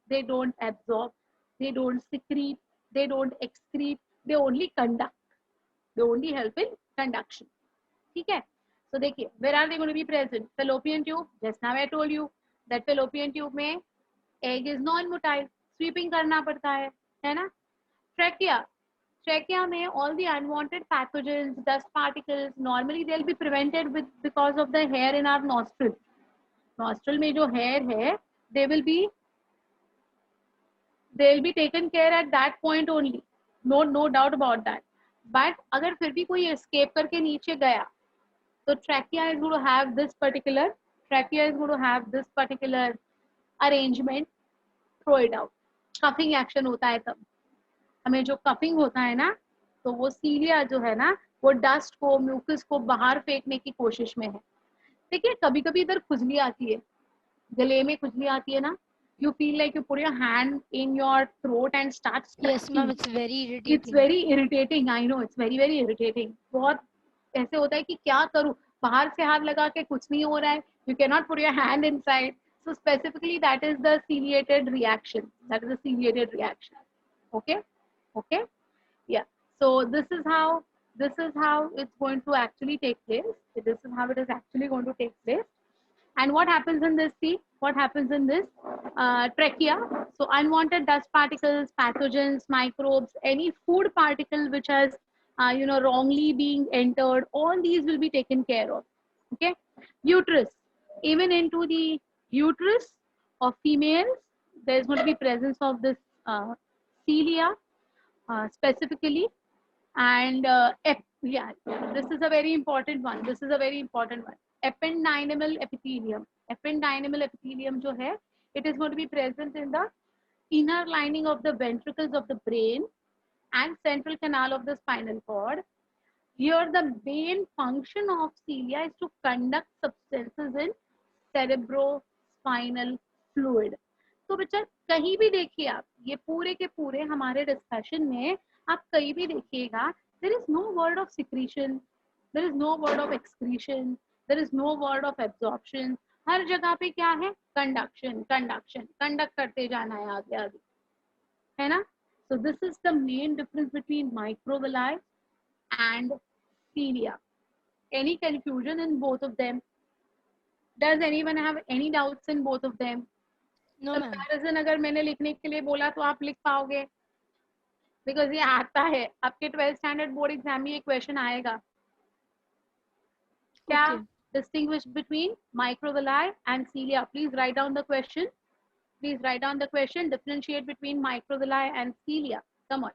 They don't absorb, they don't secrete, they don't excrete, they only conduct. They only help in conduction. ठीक है? So देखिए, where are they going to be present? Fallopian tube. Just now I told you that fallopian tube में egg is non-motile, sweeping करना पड़ता है ना? Trachea. Trachea में all the unwanted pathogens, dust particles, normally they'll be prevented with because of the hair in our nostril. Nostril में जो hair है, they'll be taken care at that point only. No doubt about that. But अगर फिर भी कोई escape करके नीचे गया, तो trachea is going to have this particular arrangement. Throw it out. Cuffing action होता है तब। हमें जो कफिंग होता है ना, तो वो सीलिया जो है ना, वो डस्ट को, म्यूकस को बाहर फेंकने की कोशिश में है। देखिए, कभी कभी इधर खुजली आती है, गले में खुजली आती है ना, you feel like you put your hand in your throat and start scratching. Yes ma'am, it's very irritating. It's very irritating. I know, it's very very irritating. बहुत ऐसे होता है कि क्या करूं, बाहर से हाथ लगा के कुछ नहीं हो रहा है, you cannot put your hand inside. So specifically that is the ciliated reaction. Okay, yeah. So this is how it's going to actually take place. This is how it is actually going to take place. And what happens in this? See what happens in this trachea. So unwanted dust particles, pathogens, microbes, any food particle which has wrongly being entered, all these will be taken care of. Okay, uterus. Even into the uterus of females, there is going to be presence of this cilia specifically. And yeah, this is a very important one. Ependymal epithelium. Ependymal epithelium जो है, it is going to be present in the inner lining of the ventricles of the brain and central canal of the spinal cord. Here the main function of cilia is to conduct substances in cerebrospinal fluid. तो बच्चा कहीं भी देखिए आप, ये पूरे के पूरे हमारे डिस्कशन में आप कहीं भी देखिएगा, there is no word of secretion, there is no word of excretion, there is no word of absorption. हर जगह पे क्या है? कंडक्शन, कंडक्ट करते जाना है आगे आगे, है ना? So this is the main difference between microvilli and cilia. Any confusion in both of them? Does anyone have any doubts in both of them? No ma'am. Comparison अगर मैंने लिखने के लिए बोला तो आप लिख पाओगे, बिकॉज ये आता है आपके 12th स्टैंडर्ड बोर्ड एग्जाम में, ये क्वेश्चन आएगा। क्या distinguish between microvilli and cilia? Please write down the question. Differentiate between microvilli and cilia. Come on.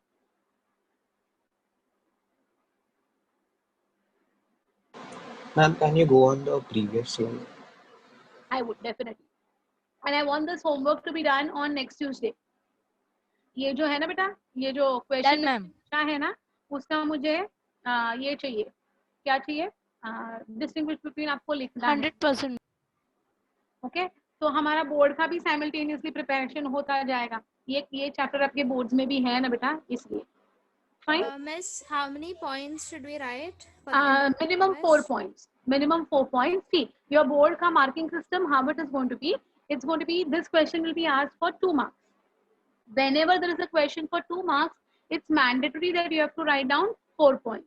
Ma'am, can you go on the previous slide? I would definitely. And I want this homework to be done on next Tuesday. ये जो है ना बेटा, ये जो question Done, ma'am. है ना, उसका मुझे ये चाहिए, क्या चाहिए, डिस्टिंग्विश बिटवीन आपको लिखना है। 100%. ओके, तो हमारा बोर्ड का भी साइमल्टेनियसली प्रिपरेशन होता जाएगा। ये चैप्टर आपके बोर्ड्स में भी है ना बेटा, इसलिए fine. Miss, how many points should we write? Minimum 4 points. Minimum 4 points. See, your board ka marking system, how it is going to be? It's going to be, this question will be asked for 2 marks. Whenever there is a question for 2 marks, it's mandatory that you have to write down 4 points.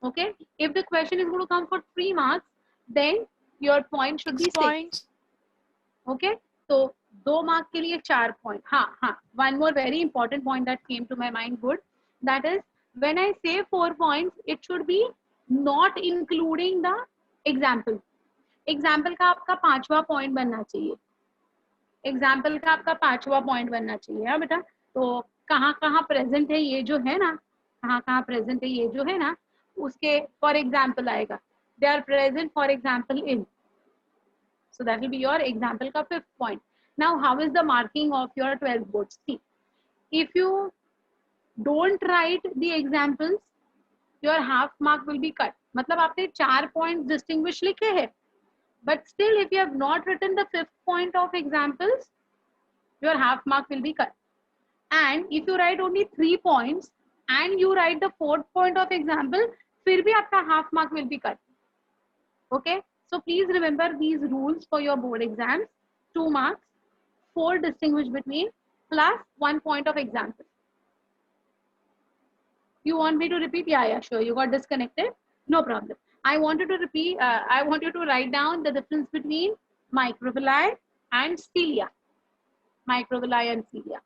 Okay? If the question is going to come for 3 marks, then your point should be 6 points. Okay? So 2 mark के लिए 4 point. हाँ. One more very important point that came to my mind. Good. That is, when I say 4 points, it should be not including the example. Example का आपका 5वां point बनना चाहिए. Example का आपका 5वां point बनना चाहिए, हाँ बेटा. तो कहाँ present है ये जो है ना, कहाँ present है ये जो है ना, उसके for example आएगा. They are present for example in. So that will be your example ka 5th point. Now, how is the marking of your 12th board? See, if you don't write the examples, your half mark will be cut. मतलब आपने 4 points distinguish लिखे हैं, but still if you have not written the 5th point of examples, your half mark will be cut. And if you write only 3 points and you write the 4th point of example, फिर भी आपका half mark will be cut. Okay? So please remember these rules for your board exams. 2 marks, 4 distinguish between, plus 1 point of example. You want me to repeat? Yeah, sure. You got disconnected. No problem. I want you to repeat. I want you to write down the difference between microvilli and cilia. Microvilli and cilia.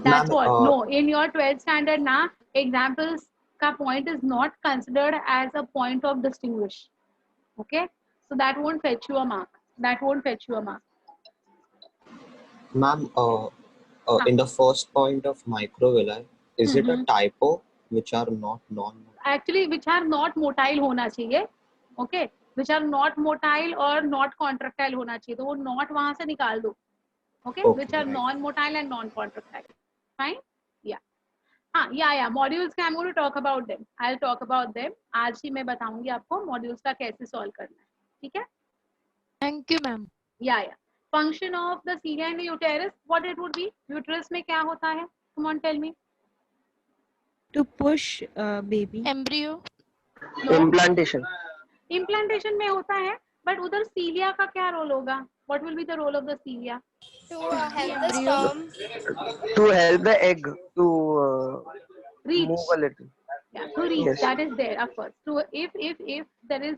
That's what. No, in your 12th standard now, examples ka point is not considered as a point of distinguish. Okay, so that won't fetch you a mark. That won't fetch you a mark. Ma'am, in the first point of microvilli, is it a typo which are not Actually, which are not motile होना चाहिए. Okay, which are not motile or not contractile होना चाहिए. तो वो not वहाँ से निकाल दो. Okay, which are non-motile and non-contractile. Fine? Yeah. Yeah. Modules के I'm going to talk about them. I'll talk about them. आज ही मैं बताऊंगी आपको modules का कैसे solve करना है. ठीक है? Thank you, ma'am. Yeah. Function of the cilia and the uterus, what it would be? Uterus में क्या होता है? Come on, tell me. To push baby. Embryo. No. Implantation. Implantation में होता है, but उधर cilia का क्या role होगा? What will be the role of the cilia? To help the sperm. To help the egg to Reach. move a little. Yeah, to reach. Yes. That is there, of course. So if there is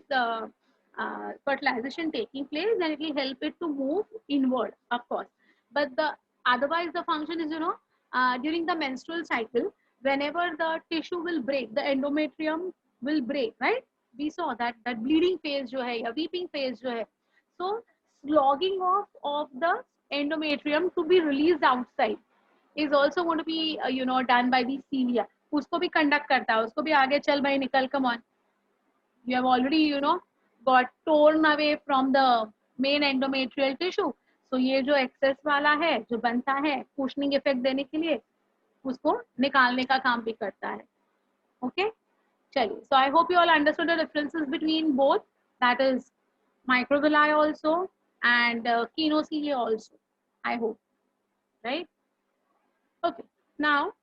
fertilization taking place, then it will help it to move inward, of course. But otherwise the function is, during the menstrual cycle, whenever the tissue will break, the endometrium will break, right? We saw that bleeding phase जो है या weeping phase जो है. So slogging off of the endometrium to be released outside is also going to be done by the cilia. उसको भी conduct करता है, उसको भी आगे चल भाई निकल, come on. You have already got torn away from the main endometrial tissue. So ये जो excess वाला है जो बनता है cushioning effect देने के लिए, उसको निकालने का काम भी करता है. Okay? चलिए. So I hope you all understood the differences between both, that is microvilli also and kinocilia also. I hope. Right? Okay. Now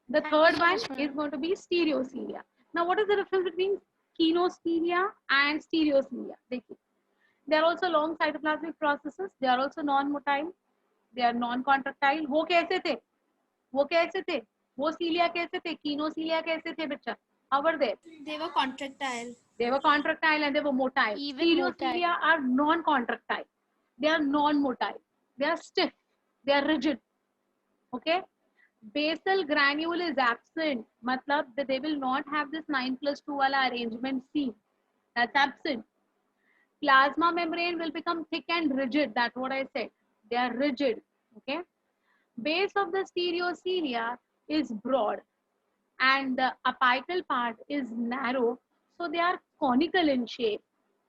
the third one is going to be stereocilia. Now what is the difference between kinocilia and stereocilia? They are also long cytoplasmic processes. They are also non-motile. They are non-contractile. वो कैसे थे? वो cilia कैसे थे? Kinocilia कैसे थे बच्चा? How were they? They were contractile. They were contractile and they were motile. Stereocilia are non-contractile. They are non-motile. They are stiff. They are rigid. Okay? Basal granule is absent. Matlab that they will not have this 9+2 wala arrangement C. That's absent. Plasma membrane will become thick and rigid. That's what I said. They are rigid. Okay. Base of the stereocilia is broad and the apical part is narrow. so they are conical in shape.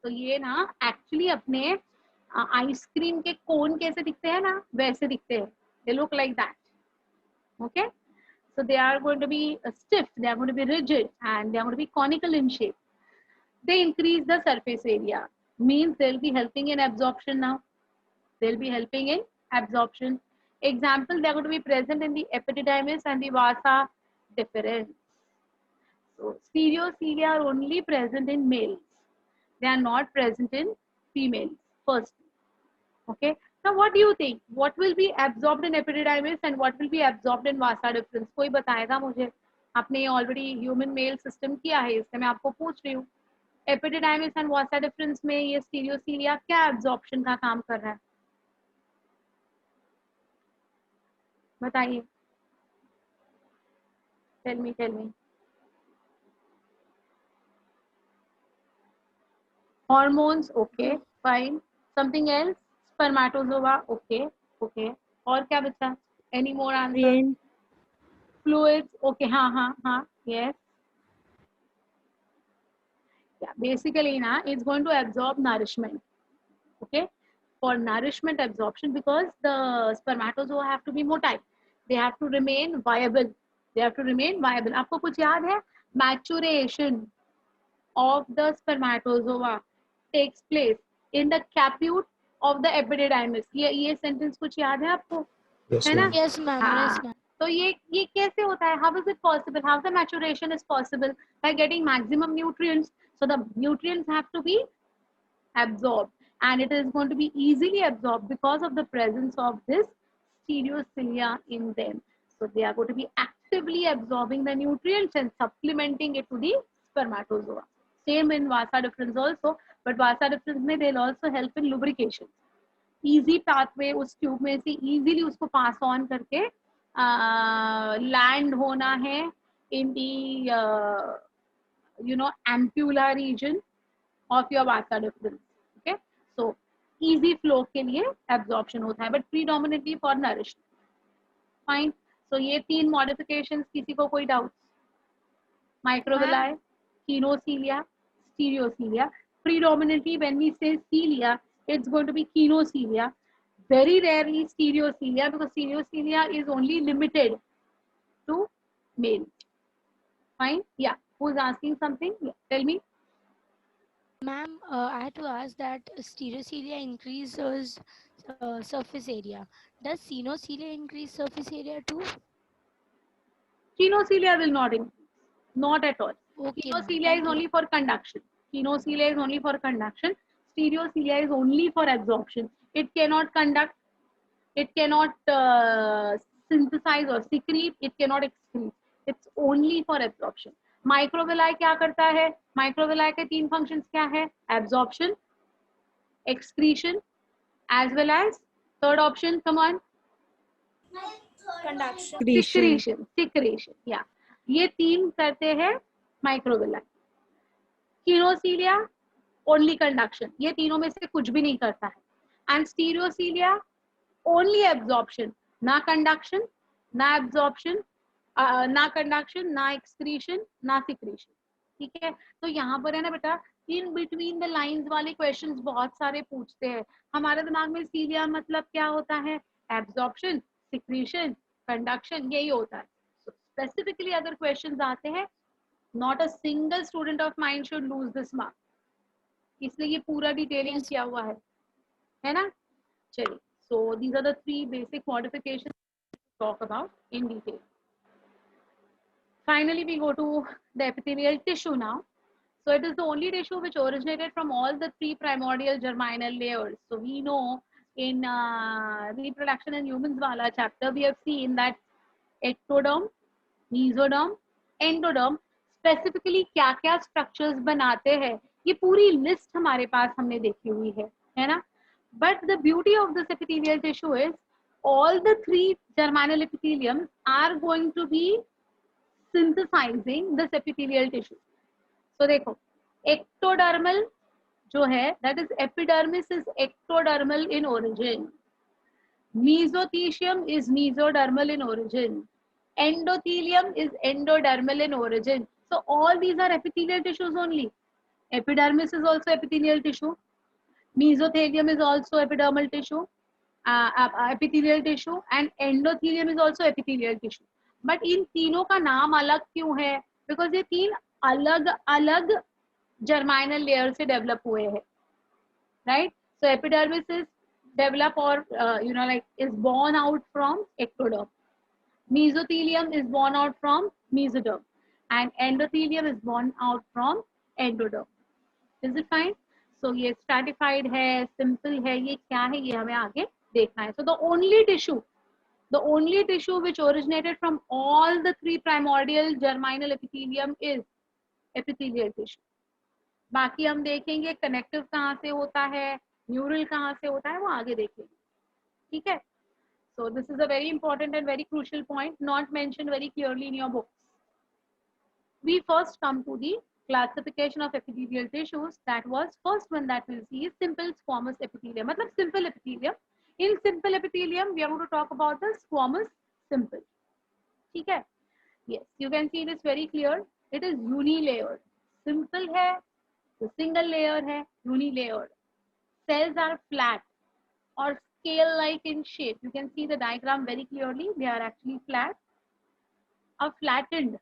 तो ये ना actually अपने ice cream के कोन कैसे दिखते हैं ना, वैसे दिखते हैं. They look like that. Okay, so they are going to be stiff, they are going to be rigid, and they are going to be conical in shape. They increase the surface area, means they'll be helping in absorption now. They'll be helping in absorption. Example, they are going to be present in the epididymis and the vasa deferens. So stereocilia are only present in males. They are not present in females. First, okay. Now, what do you think? What will be absorbed in epididymis and what will be absorbed in vasa deferens? कोई बताएगा मुझे? आपने already human male system किया है, इसलिए मैं आपको पूछ रही हूँ. Epididymis and vasa deferens में ये stereocilia क्या absorption का काम कर रहा है? बताइए. Tell me. Hormones, okay, fine. Something else? Spermatozoa, okay. और क्या बचा? Any more answers? Rain. Fluids, okay, हाँ, yes. Yeah, basically na, it's going to absorb nourishment. Okay, for nourishment absorption, because the spermatozoa have to be motile, they have to remain viable. आपको कुछ याद है? Maturation of the spermatozoa takes place in the capute of the epididymis. ये sentence कुछ याद है आपको? Yes, है ना? ma'am. Yes, ma'am. Yes, ma'am. तो ये कैसे होता है? How is it possible? How the maturation is possible? By getting maximum nutrients. So the nutrients have to be absorbed, and it is going to be easily absorbed because of the presence of this stereocilia in them. So they are going to be actively absorbing the nutrients and supplementing it to the spermatozoa. Same in vasa deferens also, but vasa deferens में they'll also help in lubrication. Easy pathway उस tube में से easily उसको pass on करके land होना है in the ampulla region of your vasa deferens. Okay, so easy flow के लिए absorption होता है, but predominantly for nourishment. Fine. So ये तीन modifications, किसी को कोई doubts? Microvilli, kinocilia, stereocilia. Predominantly when we say cilia, it's going to be kinocilia. Very rarely stereocilia, because stereocilia is only limited to male. Fine. Yeah. Who's asking something? Yeah. Tell me. Ma'am, I had to ask that stereocilia increases surface area. Does cinocilia increase surface area too? Kinocilia will not increase. Not at all. Okay, ma'am. Kinocilia Thank is you. only for conduction. Kinocilia is only for conduction. Stereocilia is only for absorption. It cannot conduct. It cannot synthesize or secrete. It cannot excrete. It's only for absorption. Microvilli क्या करता है? Microvilli के तीन functions क्या है? Absorption, excretion, as well as third option. Come on. Conduction. Secretion. Yeah. ये तीन करते हैं माइक्रोविलाई. कीनोसीलिया only conduction. ये तीनों में से कुछ भी नहीं करता है. And stereocilia only absorption. ना कंडक्शन, ना एब्जॉर्प्शन, ना कंडक्शन, ना एक्सक्रीशन, ना सिक्रीशन. ठीक है. तो यहाँ पर है ना बेटा, इन बिटवीन द लाइंस वाले क्वेश्चंस बहुत सारे पूछते हैं. हमारे दिमाग में सीलिया मतलब क्या होता है? एब्जॉर्प्शन, सिक्रीशन, कंडक्शन, यही होता है. स्पेसिफिकली अगर क्वेश्चंस आते हैं, not a single student of mind should lose this mark. इसलिए ये पूरा डिटेलिंग किया हुआ है ना. चलिए, so these are the 3 basic modifications talk about in detail. Finally, we go to the epithelial tissue now. So it is the only tissue which originated from all the 3 primordial germinal layers. So we know in reproduction in humans wala chapter, we have seen that ectoderm, mesoderm, endoderm specifically क्या-क्या structures बनाते हैं, ये पूरी list हमारे पास हमने देखी हुई है ना. But the beauty of this epithelial tissue is all the 3 germinal epitheliums are going to be synthesizing this epithelial tissue. So देखो, ectodermal जो है, that is epidermis is ectodermal in origin. Mesothelium is mesodermal in origin. Endothelium is endodermal in origin. So all these are epithelial tissues only. Epidermis is also epithelial tissue. Mesothelium is also epidermal tissue, epithelial tissue, and endothelium is also epithelial tissue. But इन तीनों का नाम अलग क्यों है? Because ये तीन अलग अलग germinal layer से develop हुए हैं, right? So epidermis is develop or like is born out from ectoderm. Mesothelium is born out from mesoderm, and endothelium is born out from endoderm. Is it fine? So ये stratified है, simple है, ये क्या है, ये हमें आगे देखना है. So the only tissue which originated from all the three primordial germinal epithelium is epithelial tissue. बाकी हम देखेंगे connective कहाँ से होता है, neural कहाँ से होता है, वो आगे देखेंगे. ठीक है? So this is a very important and very crucial point, not mentioned very clearly in your books. We first come to the classification of epithelial tissues. That was first one that we'll see is simple squamous epithelium. मतलब simple epithelium. In simple epithelium, we are going to talk about the squamous simple. ठीक है? Yes, you can see this very clear. It is unilayered. Simple है, तो single layer है, unilayered. Cells are flat or scale-like in shape. You can see the diagram very clearly. They are actually flat. A flattened,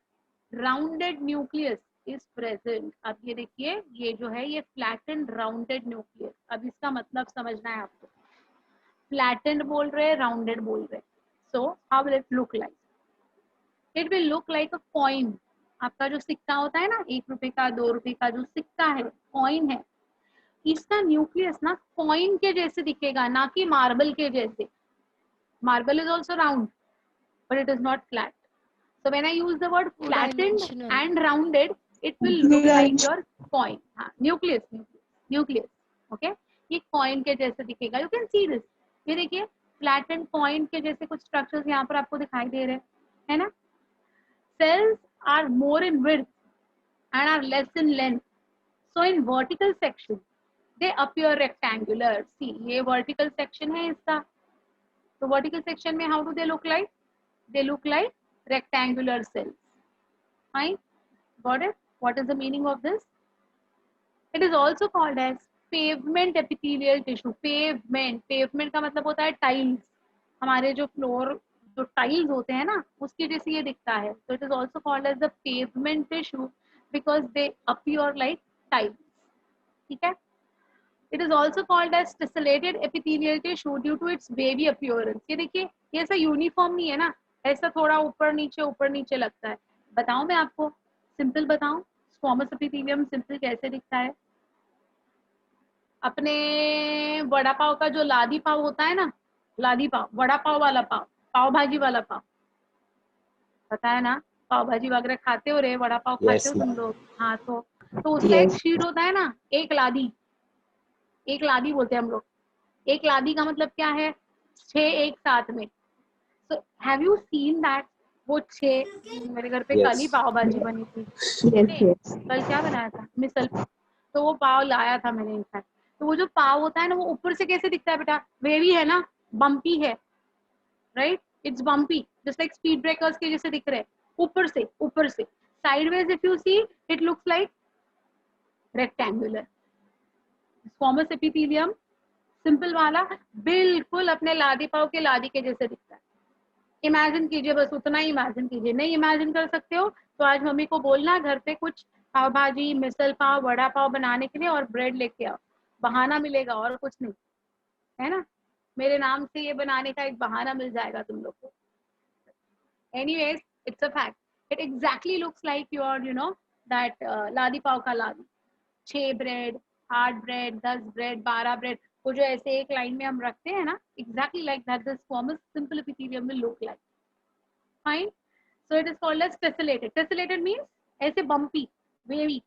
rounded nucleus is present. अब ये देखिए, ये जो है ये flattened, rounded nucleus. अब इसका मतलब समझना है आपको. Flattened बोल रहे, rounded बोल रहे. So how will it look like? It will look like a coin. आपका जो सिक्का होता है ना, 1 रुपए का, 2 रुपए का जो सिक्का है, coin है. इसका न्यूक्लियस ना कॉइन के जैसे दिखेगा, ना कि मार्बल के जैसे. Marble is also round, but it is not flat. So when I use the word flattened and rounded, it will look like your coin. हाँ, nucleus, okay? ये coin के जैसे दिखेगा. You can see this. ये देखिए, flattened coin के जैसे कुछ structures यहाँ पर आपको दिखाई दे रहे हैं, है ना? Cells are more in width and are less in length. So in vertical section, they appear rectangular. See, ये vertical section है इसका. So vertical section में how do they look like? They look like rectangular cells. Fine, got it? What is the meaning of this? It is also called as pavement epithelial tissue. Pavement का मतलब होता है tiles. हमारे जो floor जो tiles होते हैं ना, उसके जैसे ये दिखता है. So it is also called as the pavement tissue because they appear like tiles. ठीक है? It is also called as tessellated epithelial tissue due to its wavy appearance. ये देखिए, ये ऐसा यूनिफॉर्म नहीं है ना, ऐसा थोड़ा ऊपर नीचे लगता है. बताऊं मैं आपको, सिंपल बताऊं, स्क्वामस एपिथेलियम सिंपल कैसे दिखता है. अपने वड़ा पाव का जो लादी पाव होता है ना, लादी पाव, वड़ा पाव वाला पाव, पाव भाजी वाला पाव, पता है ना, पाव भाजी वगैरह खाते हो रे, वड़ा पाव खाते हो तुम लोग. हाँ, तो उसका एक शीट होता है ना, एक लादी बोलते हैं हम लोग. एक लादी का मतलब क्या है, 6 एक साथ में. So have you seen that? वो 6, मेरे घर पे कल ही पाव भाजी बनी थी. कल क्या बनाया था, मिसल. तो वो पाव लाया था मैंने इनफैक्ट. तो वो जो पाव होता है ना, वो ऊपर से कैसे दिखता है बेटा, वेवी है ना, बम्पी है, right? It's bumpy, just like speed breakers के जैसे दिख रहे हैं. ऊपर से sideways if you see, it looks like rectangular. Squamous epithelium simple वाला बिल्कुल अपने लादी पाव के लादी के जैसे दिखता है. इमेजिन कीजिए, बस उतना ही इमेजिन कीजिए. नहीं इमेजिन कर सकते हो तो आज मम्मी को बोलना घर पे कुछ पाव भाजी, मिसल पाव, वड़ा पाव बनाने के लिए और ब्रेड लेके आओ. बहाना मिलेगा और कुछ नहीं, है ना? मेरे नाम से ये बनाने का एक बहाना मिल जाएगा तुम लोग को. Anyways, it's a fact. It exactly looks like your that लादी पाव का लादी. 6 ब्रेड, 8 ब्रेड, 10 ब्रेड, 12 ब्रेड, वो जो ऐसे एक लाइन में हम रखते हैं ना, exactly like that the squamous simple epithelium will look like. Fine. So it is called as tessellated. Tessellated means ऐसे bumpy, wavy.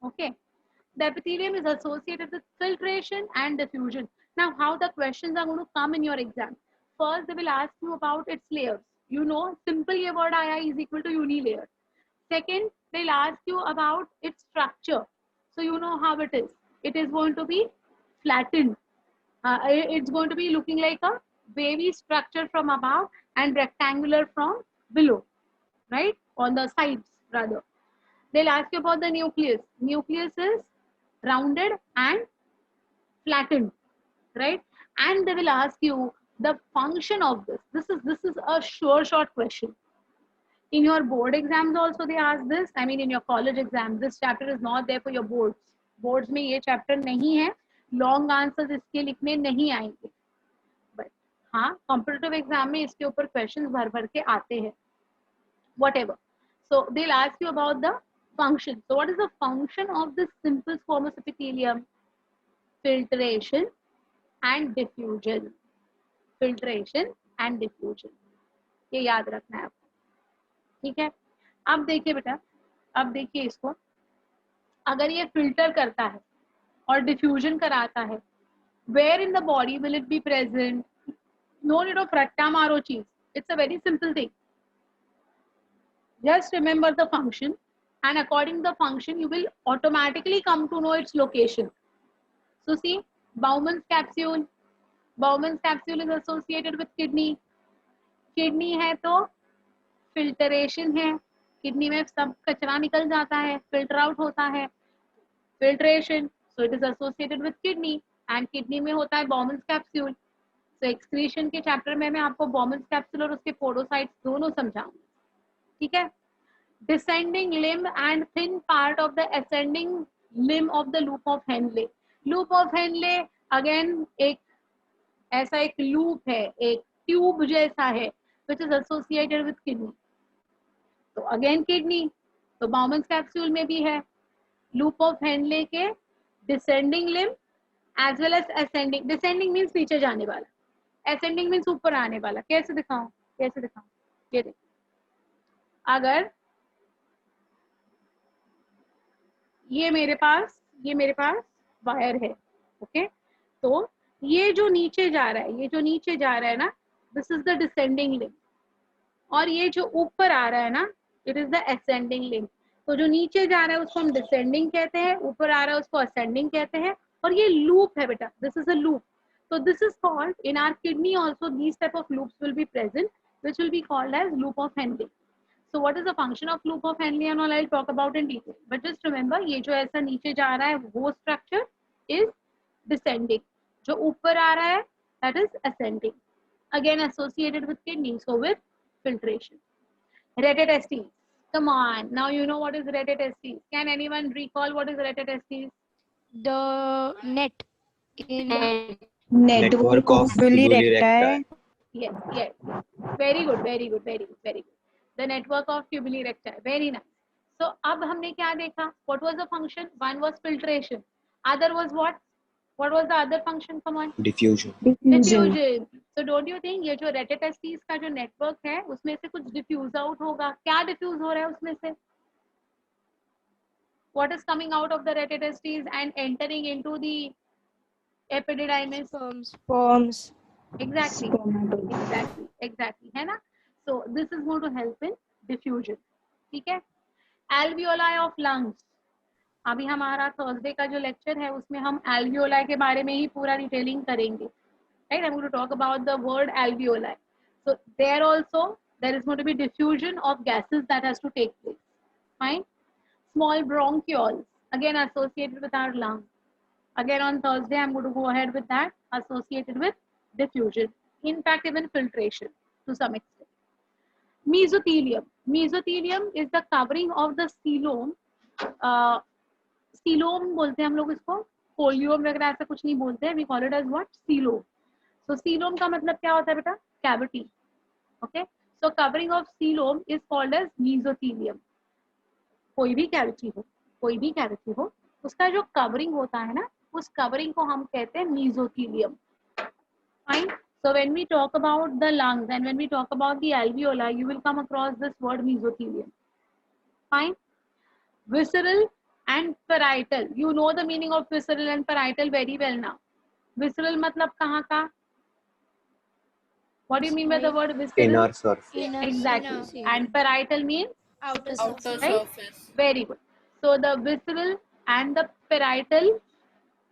Okay. The epithelium is associated with filtration and diffusion. Now, how the questions are going to come in your exam? First, they will ask you about its layers. You know, simple ये word आया is equal to unilayer. Second, they'll ask you about its structure. So you know how it is. It is going to be flattened. It's going to be looking like a wavy structure from above and rectangular from below, right? On the sides rather. They'll ask you about the nucleus. Nucleus is rounded and flattened, right? And they will ask you the function of this. This is a sure shot question. In your board exams also they ask this. I mean in your college exams, this chapter is not there for your boards. Boards में ये chapter नहीं है. Long answers इसके लिखने नहीं आएंगे. But हाँ, competitive exam में इसके ऊपर questions भर भर के आते हैं. Whatever. So they'll ask you about the function. So what is the function of this simple squamous epithelium? Filtration and diffusion. Filtration and diffusion. ये याद रखना है आपको. ठीक है. अब देखिए बेटा, अब देखिए इसको. अगर ये फिल्टर करता है और डिफ्यूजन कराता है, where in the body will it be present? No need of ratta maro cheese. It's a very simple thing. Just remember the function, and according to the function you will automatically come to know its location. So see, Bowman's capsule. Bowman's capsule is associated with kidney. Kidney है तो filtration है. Kidney में सब कचरा निकल जाता है, filter out होता है. Filtration, so it is associated with kidney, and kidney में होता है बॉमन्स कैप्सूल. सो एक्सक्रीशन के चैप्टर में मैं आपको बॉमन्स कैप्सूल और उसके पोडोसाइट्स दोनों समझाऊंगी. ठीक है. Descending limb and thin part of the ascending limb of the loop of Henley. Loop of Henley again एक ऐसा एक लूप है, एक ट्यूब जैसा है, which is associated with kidney. तो अगेन किडनी, तो बाउमन्स कैप्सूल में भी है. लूप ऑफ हेनले के descending limb as well as ascending. Descending means पीछे जाने वाला, असेंडिंग मीन्स ऊपर आने वाला. कैसे दिखाऊं, कैसे दिखाऊं? ये देखो, अगर ये मेरे पास वायर है, ओके, तो ये जो नीचे जा रहा है, ये जो नीचे जा रहा है ना, this is the descending limb. और ये जो ऊपर आ रहा है ना, it is the ascending limb. तो जो नीचे जा रहा है उसको हम डिसेंडिंग कहते हैं, ऊपर आ रहा है उसको असेंडिंग कहते हैं. और ये लूप है बेटा, this is a loop. So this is called, in our kidney also these type of loops will be present, which will be called as loop of Henle. So what is the function of loop of Henle and all I'll talk about in detail. But just remember, ये जो ऐसा नीचे जा रहा है वो structure is descending. जो ऊपर आ रहा है that is ascending. Again associated with kidney, so with filtration. Rete-testes. Come on, now you know what is rete-testes. Can anyone recall what is rete-testes? The net in Network of tubuli recti. Yes, yes. Very good, very good, very good, very good. The network of tubuli recti. Very nice. So अब हमने क्या देखा? What was the function? One was filtration. Other was what? What was the other function? Come on. Diffusion. Diffusion. So don't you think ये जो rete-testes का जो network है उसमें से कुछ diffuse out होगा? क्या diffuse हो रहा है उसमें से? What is coming out of the rete-testes and entering into the epididymis? Sperms. Exactly. Exactly. है ना? So this is going to help in diffusion. ठीक है? Alveoli of lungs. अभी हमारा थर्सडे का जो लेक्चर है उसमें हम alveoli के बारे में ही पूरा डिटेलिंग करेंगे. Right? I'm going to talk about the word alveoli. So there also there is going to be diffusion of gases that has to take place. Fine. Small bronchioles again associated with our lung. Again on Thursday I'm going to go ahead with that, associated with diffusion. In fact even filtration to some extent. Mesothelium. Mesothelium is the covering of the coelom. Coelom बोलते हैं हम लोग इसको, कोलियम वगैरह ऐसा कुछ नहीं बोलते हैं. We call it as what? Coelom. So coelom का मतलब क्या होता है बेटा? Cavity. Okay. So covering of coelom is called as mesothelium. कोई भी कैविटी हो, उसका जो कवरिंग होता है ना, उस कवरिंग को हम कहते हैं mesothelium. Fine. So when we talk about the lungs and when we talk about the alveoli, you will come across this word mesothelium. Fine. Visceral and parietal. You know the meaning of visceral and parietal very well now. Visceral मतलब कहाँ का? What do you mean by the word visceral? Inner surface. Exactly. And parietal means? Outer Right? surface. Very good. So the visceral and the parietal.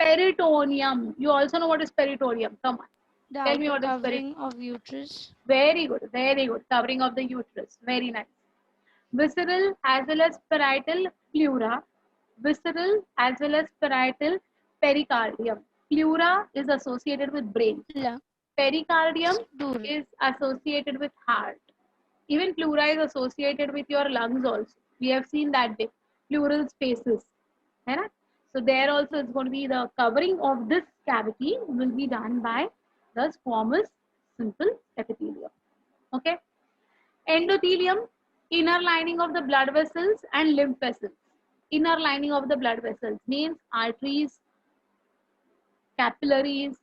Peritoneum. You also know what is peritoneum. Come on. the Tell me outer what is covering of uterus. Very good. Very good. Covering of the uterus. Very nice. visceral as well as parietal pleura, visceral as well as parietal pericardium. Pleura is associated with brain. Pericardium is associated with heart. Even pleura is associated with your lungs also. We have seen that day. Pleural spaces. Right? So there also is going to be the covering of this cavity will be done by the squamous simple epithelium. Okay. Endothelium, inner lining of the blood vessels and lymph vessels. Inner lining of the blood vessels means arteries, capillaries,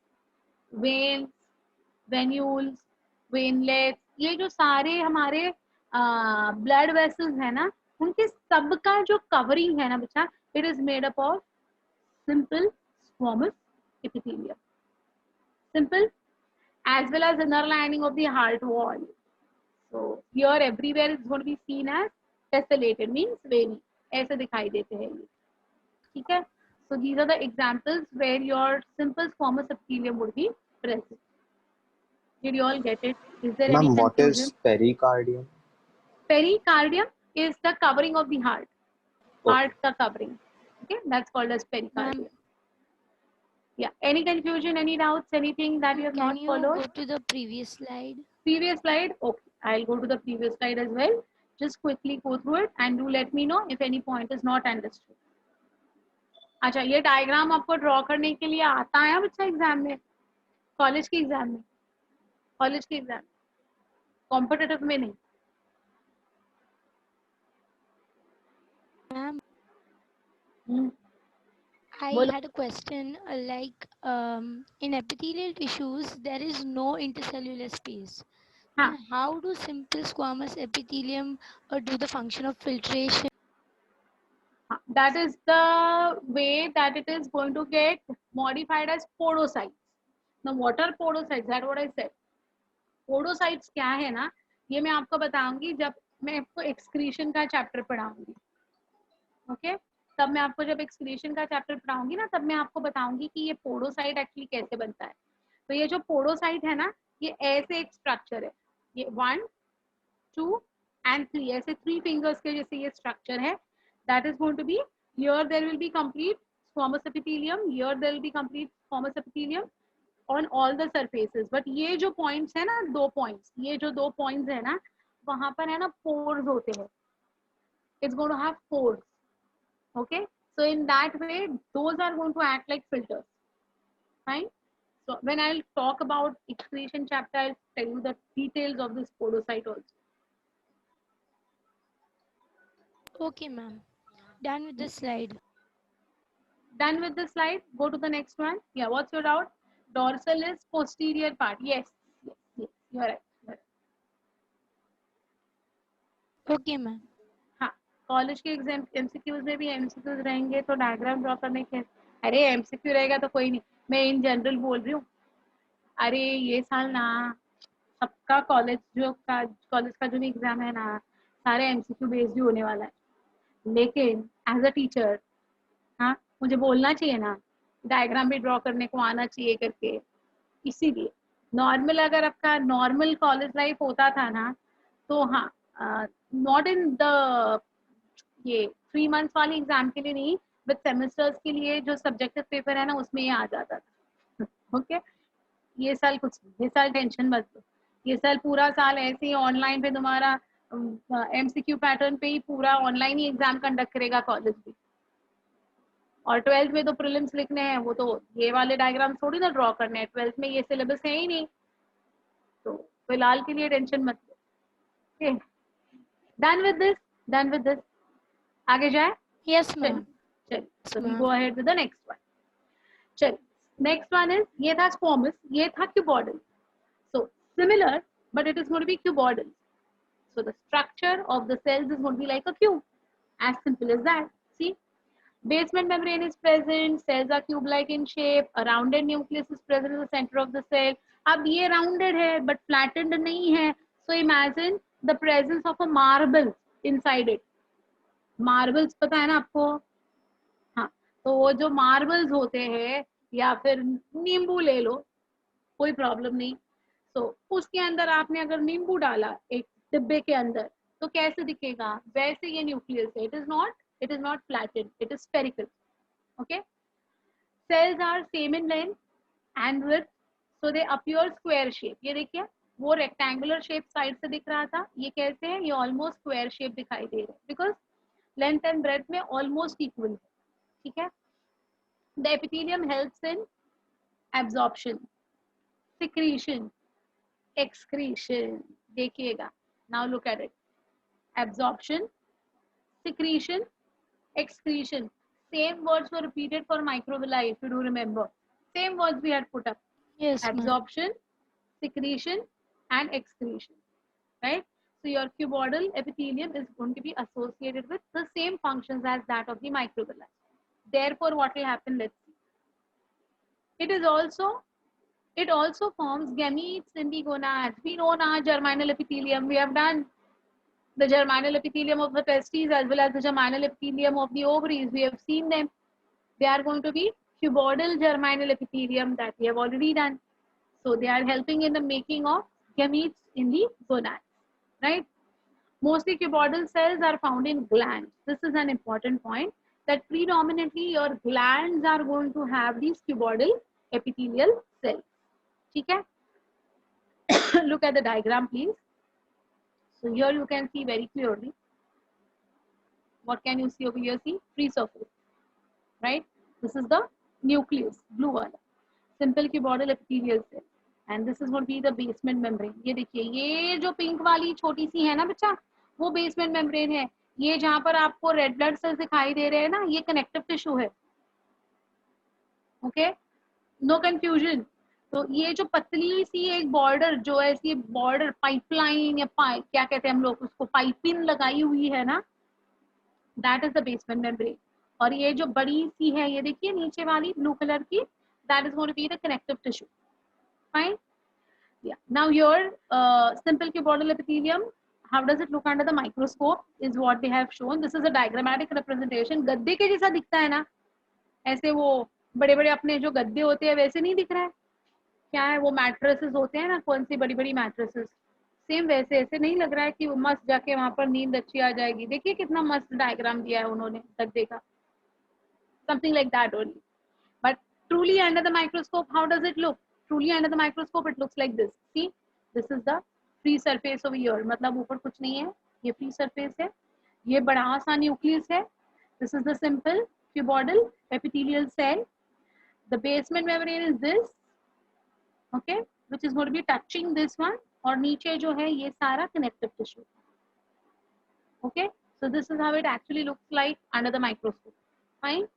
veins, venules, veinlets, ये जो सारे हमारे blood vessels है ना, उनके सबका जो covering है ना बच्चा, it is made up of simple squamous epithelium. Simple as well as inner lining of the heart wall. So here everywhere is going to be seen as tessellated, means veiny. ऐसे दिखाई देते हैं ये. ठीक है. So these are the examples where your simple squamous epithelium would be present. Did you all get it? Is there any confusion? What is pericardium? Pericardium is the covering of the heart. Heart ka covering. Okay, that's called as pericardium. Yeah. Any confusion, any doubts, anything that you have not followed? Can you go to the previous slide? Previous slide? Okay, I'll go to the previous slide as well. Just quickly go through it and do let me know if any point is not understood. अच्छा, ये diagram आपको draw करने के लिए आता है बच्चा exam में, कॉलेज के एग्जाम में, कॉलेज के एग्जाम, कॉम्पिटिटिव में नहीं. Ma'am, I had a question. In epithelial tissues, there is no intercellular space. How do simple squamous epithelium do the function of filtration? That is the way that it is going to get modified as podocytes. Now, what are podocytes? That's what I said. Podocytes क्या है ना, ये मैं आपको बताऊंगी जब मैं आपको एक्सक्रीशन का चैप्टर पढ़ाऊंगी. ओके, तब मैं आपको जब एक्सक्रीशन का चैप्टर पढ़ाऊंगी ना, तब मैं आपको बताऊंगी कि ये पोडोसाइट एक्चुअली कैसे बनता है. तो ये जो पोडोसाइट है ना, ये ऐसे एक स्ट्रक्चर है, ये 1, 2 and 3 ऐसे 3 फिंगर्स के जैसे ये स्ट्रक्चर है. That is going to be, here there will be complete squamous epithelium, here there will be complete squamous epithelium on all the surfaces. But ये जो पॉइंट्स है ना, 2 पॉइंट्स, ये जो 2 पॉइंट्स है ना, वहां पर है ना पोर्स होते हैं. It's going to have pores. Okay, so in that way those are going to act like filters. Fine. So when I'll talk about excretion chapter, I'll tell you the details of this podocyte also. Okay, ma'am. Done with this slide. Done with the slide. Go to the next one. Yeah, what's your doubt? Dorsal is posterior part. Yes, you're right. Okay, ma'am. College के exam MCQs में भी MCQs रहेंगे तो diagram draw करने के, अरे MCQ रहेगा तो कोई नहीं, मैं इन जनरल बोल रही हूँ. अरे ये साल ना सबका कॉलेज का जो भी एग्जाम है ना, सारे एमसीक्यू बेस्ड ही होने वाला है. लेकिन एज अ टीचर, हाँ, मुझे बोलना चाहिए ना, डायग्राम भी ड्रॉ करने को आना चाहिए करके. इसीलिए नॉर्मल अगर आपका नॉर्मल कॉलेज लाइफ होता था ना, तो हाँ, नॉट इन द ये 3 मंथ्स वाले एग्जाम के लिए नहीं, बट सेमेस्टर्स के लिए जो सब्जेक्टिव पेपर है ना, उसमें ये आ जाता था. ओके, ये साल कुछ नहीं, ये साल टेंशन मत लो. ये साल पूरा साल ऐसे ही ऑनलाइन पे तुम्हारा एमसीक्यू पैटर्न पे ही पूरा ऑनलाइन ही एग्जाम कंडक्ट करेगा कॉलेज भी. और 12th में तो प्रीलिम्स लिखने हैं, वो तो ये वाले डायग्राम थोड़ी ना ड्रॉ करने हैं. 12th में ये सिलेबस है ही नहीं, तो फिलहाल के लिए टेंशन मत लो. Done with this. आगे जाए? Yes, ma'am. चलिए, so we go ahead with the next one. चलिए, next one is, ये था squamous, ये था cuboidal. So similar, but it is going to be cuboidal. So the structure of the cells is going to be like a cube. As simple as that. See, basement membrane is present, cells are cube-like in shape, a rounded nucleus is present in the center of the cell. अब ये rounded है, but flattened नहीं है. So imagine the presence of a marble inside it. Marbles पता है ना आपको? हाँ, तो वो जो मार्बल्स होते हैं, या फिर नींबू ले लो, कोई प्रॉब्लम नहीं. तो उसके अंदर आपने अगर नींबू डाला एक डिब्बे के अंदर, तो कैसे दिखेगा, वैसे ये न्यूक्लियस है. It is not flatted, it is spherical. Okay. Cells are same in length and width, so they appear square shape. ये देखिए, वो रेक्टेंगुलर शेप साइड से दिख रहा था, ये कैसे है, ये ऑलमोस्ट स्क्वायर शेप दिखाई दे रहा है, बिकॉज लेंथ एंड ब्रेथ में ऑलमोस्ट इक्वल है. ठीक है. The epithelium helps in absorption, secretion, excretion. देखिएगा, now look at it. Absorption, secretion, excretion. Same words were repeated for microvilli, if you do remember. Same words we had put up. Yes, ma'am. Absorption, secretion, and excretion. Right? So your cuboidal epithelium is going to be associated with the same functions as that of the microvilli. Therefore, what will happen? Let's see. It also forms gametes in the gonads. We know now germinal epithelium. We have done the germinal epithelium of the testes as well as the germinal epithelium of the ovaries. We have seen them. They are going to be cuboidal germinal epithelium, that we have already done. So they are helping in the making of gametes in the gonads, right? Mostly cuboidal cells are found in glands. This is an important point, that predominantly your glands are going to have these cuboidal epithelial cells. Okay? Look at the diagram, please. So here you can see very clearly. What can you see over here? See, free surface, right? This is the nucleus, blue one, simple cuboidal epithelial cell, and this is going to be the basement membrane. ये देखिए, ये जो pink वाली छोटी सी है ना बच्चा, वो बेसमेंट मेम्ब्रेन है. ये जहाँ पर आपको रेड ब्लड सेल्स दिखाई दे रहे हैं ना, ये कनेक्टिव टिश्यू है. Okay, no confusion. तो ये जो पतली सी एक बॉर्डर, जो ऐसी बॉर्डर पाइपलाइन या क्या कहते हैं हम लोग उसको, पाइपिंग लगाई हुई है ना, that is the basement membrane. और ये जो बड़ी सी है, ये देखिए नीचे वाली ब्लू कलर की, that is going to be the connective tissue. Fine. Yeah. Now your simple cuboidal epithelium, how does it look under the microscope is what they have shown. This is a diagrammatic representation. गद्दे के जैसा दिखता है ना, ऐसे वो बड़े बड़े अपने जो गद्दे होते हैं वैसे नहीं दिख रहा है. क्या है वो, मैट्रेसेस होते हैं ना, कौन सी बड़ी बड़ी मैट्रेसेस, सेम वैसे. ऐसे नहीं लग रहा है कि वो मस्त जाके वहां पर नींद अच्छी आ जाएगी. देखिए कितना मस्त डायग्राम दिया है उन्होंने गद्दे का. Something like that only. But truly under the microscope, how does it look? Truly under the microscope, it looks like this. See, this is the free surface over here. मतलब ऊपर कुछ नहीं है, ये free surface है. ये बड़ा सा nucleus है. This is the simple cuboidal epithelial cell. The basement membrane is this, okay, which is going to be touching this one. और नीचे जो है ये सारा connective tissue. Okay, so this is how it actually looks like under the microscope. Fine.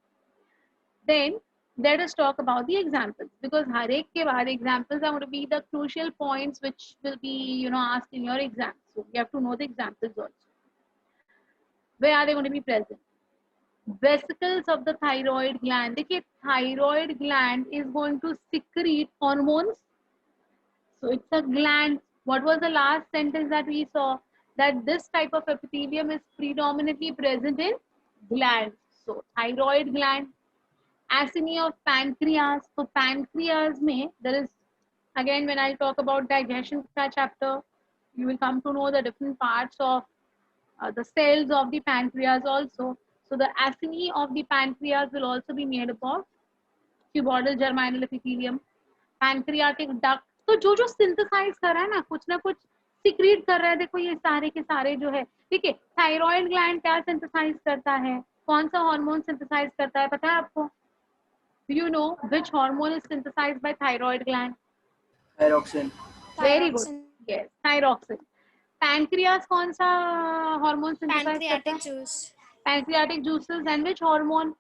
Then let us talk about the examples, because हर एक के बाद examples are going to be the crucial points which will be, you know, asked in your exam. So you have to know the examples also. Where are they going to be present? Vesicles of the thyroid gland. देखिए, thyroid gland is going to secrete hormones. So it's a gland. What was the last sentence that we saw? That this type of epithelium is predominantly present in glands. So thyroid gland. Acini of pancreas. So pancreas में there is, again when I talk about digestion का chapter, you will come to know the different parts of the cells of the pancreas also. So the acini of the pancreas will also be made up of cuboidal germinal epithelium, pancreatic duct. तो जो जो synthesize कर रहा है ना, कुछ ना कुछ secrete कर रहा है. देखो ये सारे के सारे जो है, ठीक है. thyroid gland क्या synthesize करता है, कौन सा hormone synthesize करता है, पता है आपको? Do you know which hormone is synthesized by thyroid gland? Thyroxine. Very good. Thyroxine. Yes, thyroxine. Pancreas कौन सा hormone synthesize करता Pancreatic है? juice. Pancreatic juices. And which hormone?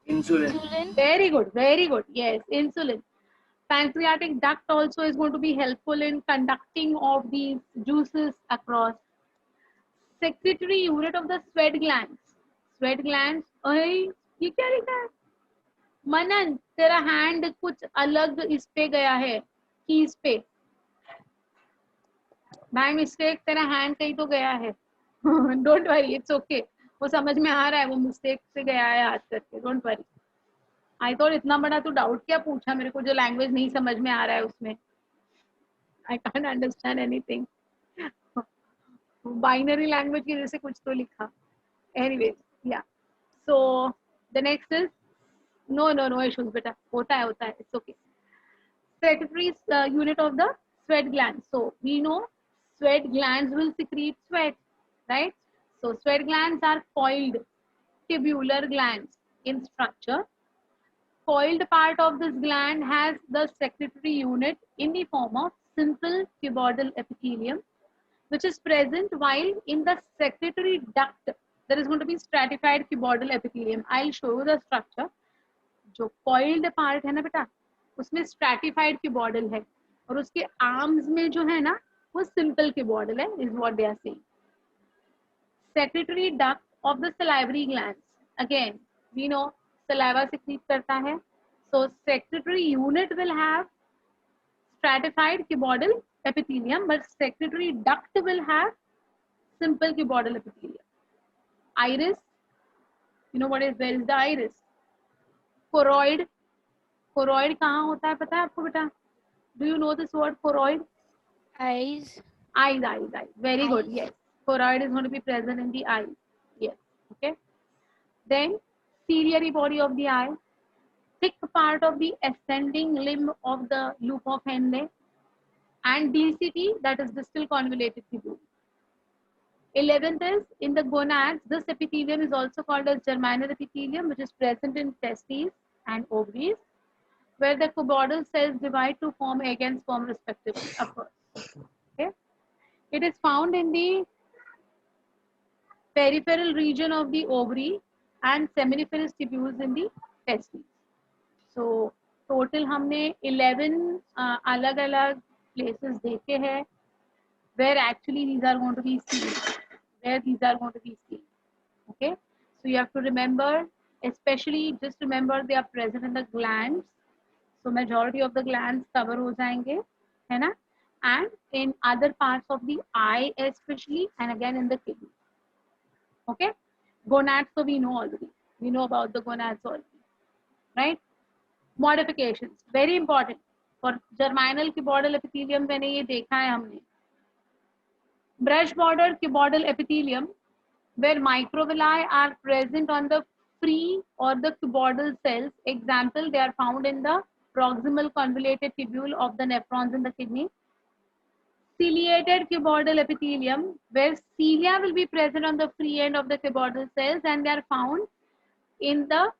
Insulin. Insulin. Very good, very good. Yes, insulin. Pancreatic duct also is going to be helpful in conducting of these juices across. Secretory unit of the sweat glands. Sweat glands. अरे ये क्या लिखा है? मनन, तेरा hand कुछ अलग इस पे गया है, कीज पे. बाय मिस्टेक तेरा हैंड कहीं तो गया है. Don't worry, it's okay. वो समझ में आ रहा है, वो मिस्टेक से गया है हाथ करके. Don't worry. आई थॉट इतना बड़ा तू डाउट क्या पूछा मेरे को, जो लैंग्वेज नहीं समझ में आ रहा है उसमें. I can't understand anything. Binary language की जैसे कुछ तो लिखा. Anyways, yeah. So the next is no issues, beta. होता है. It's okay. Secretory unit of the sweat glands. So we know sweat glands will secrete sweat, right? So sweat glands are coiled tubular glands in structure. Coiled part of this gland has the secretory unit in the form of simple cuboidal epithelium, which is present while in the secretory duct there is going to be stratified cuboidal epithelium. I'll show you the structure. जो coiled part है ना बेटा, उसमें stratified cuboidal है और उसके arms में जो है ना वो simple cuboidal है, is what they are saying. Secretory duct of the salivary glands. Again, we know saliva secrete करता है. So secretory unit will have stratified cuboidal epithelium, but secretory duct will have simple cuboidal epithelium. Iris, you know where is the iris? Choroid. Choroid कहाँ होता है पता है आपको बेटा? Do you know this word choroid? Eyes. Eyes. Very good. Yes. Choroid is going to be present in the eye. Yes. Okay. Then ciliary body of the eye. Thick part of the ascending limb of the loop of Henle. And DCT, that is distal convoluted tubule. 11th is in the gonads, this epithelium is also called as germinal epithelium, which is present in testes and ovaries, where the cuboidal cells divide to form egg and sperm respectively. Of course. Okay. It is found in the peripheral region of the ovary and seminiferous tubules in the testes. So total हमने 11 अलग-अलग places देखे हैं where actually these are going to be seen. Okay, so you have to remember, especially just remember they are present in the glands. So majority of the glands cover हो जाएंगे, है ना? And in other parts of the eye especially, and again in the kidney. Okay, gonads so we know already. We know about the gonads already, right? Modifications, very important. For germinal cuboidal epithelium मैंने ये देखा है हमने. Brush border cuboidal epithelium, where microvilli are present on the free or the cuboidal cells. Example, they are found in the proximal convoluted tubule of the nephrons in the kidney. Ciliated cuboidal epithelium, where cilia will be present on the free end of the cuboidal cells, and they are found in the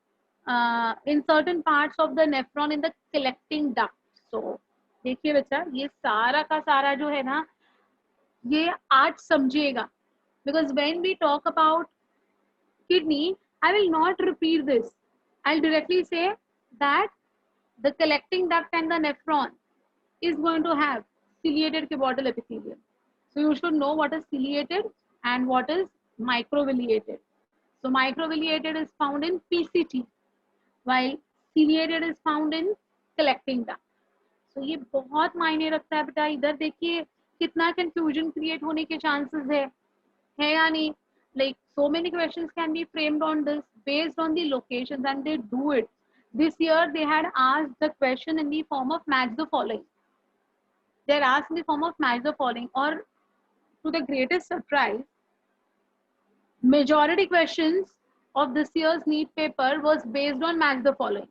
in certain parts of the nephron in the collecting duct. So देखिए बच्चा, ये सारा का सारा जो है ना, ये आज समझिएगा. Because when we talk about kidney, I will not repeat this. I'll directly say that the collecting duct and the nephron is going to have ciliated cuboidal epithelium. So you should know what is ciliated and what is microvilliated. So microvilliated is found in PCT, while ciliated is found in collecting duct. So ये बहुत मायने रखता है बेटा. इधर देखिए कितना confusion create होने के chances है या नहीं? Like so many questions can be framed on this based on the locations, and they do it. This year they had asked the question in the form of match the following. They're asked in the form of match the following, or to the greatest surprise, majority questions of this year's NEET paper was based on match the following.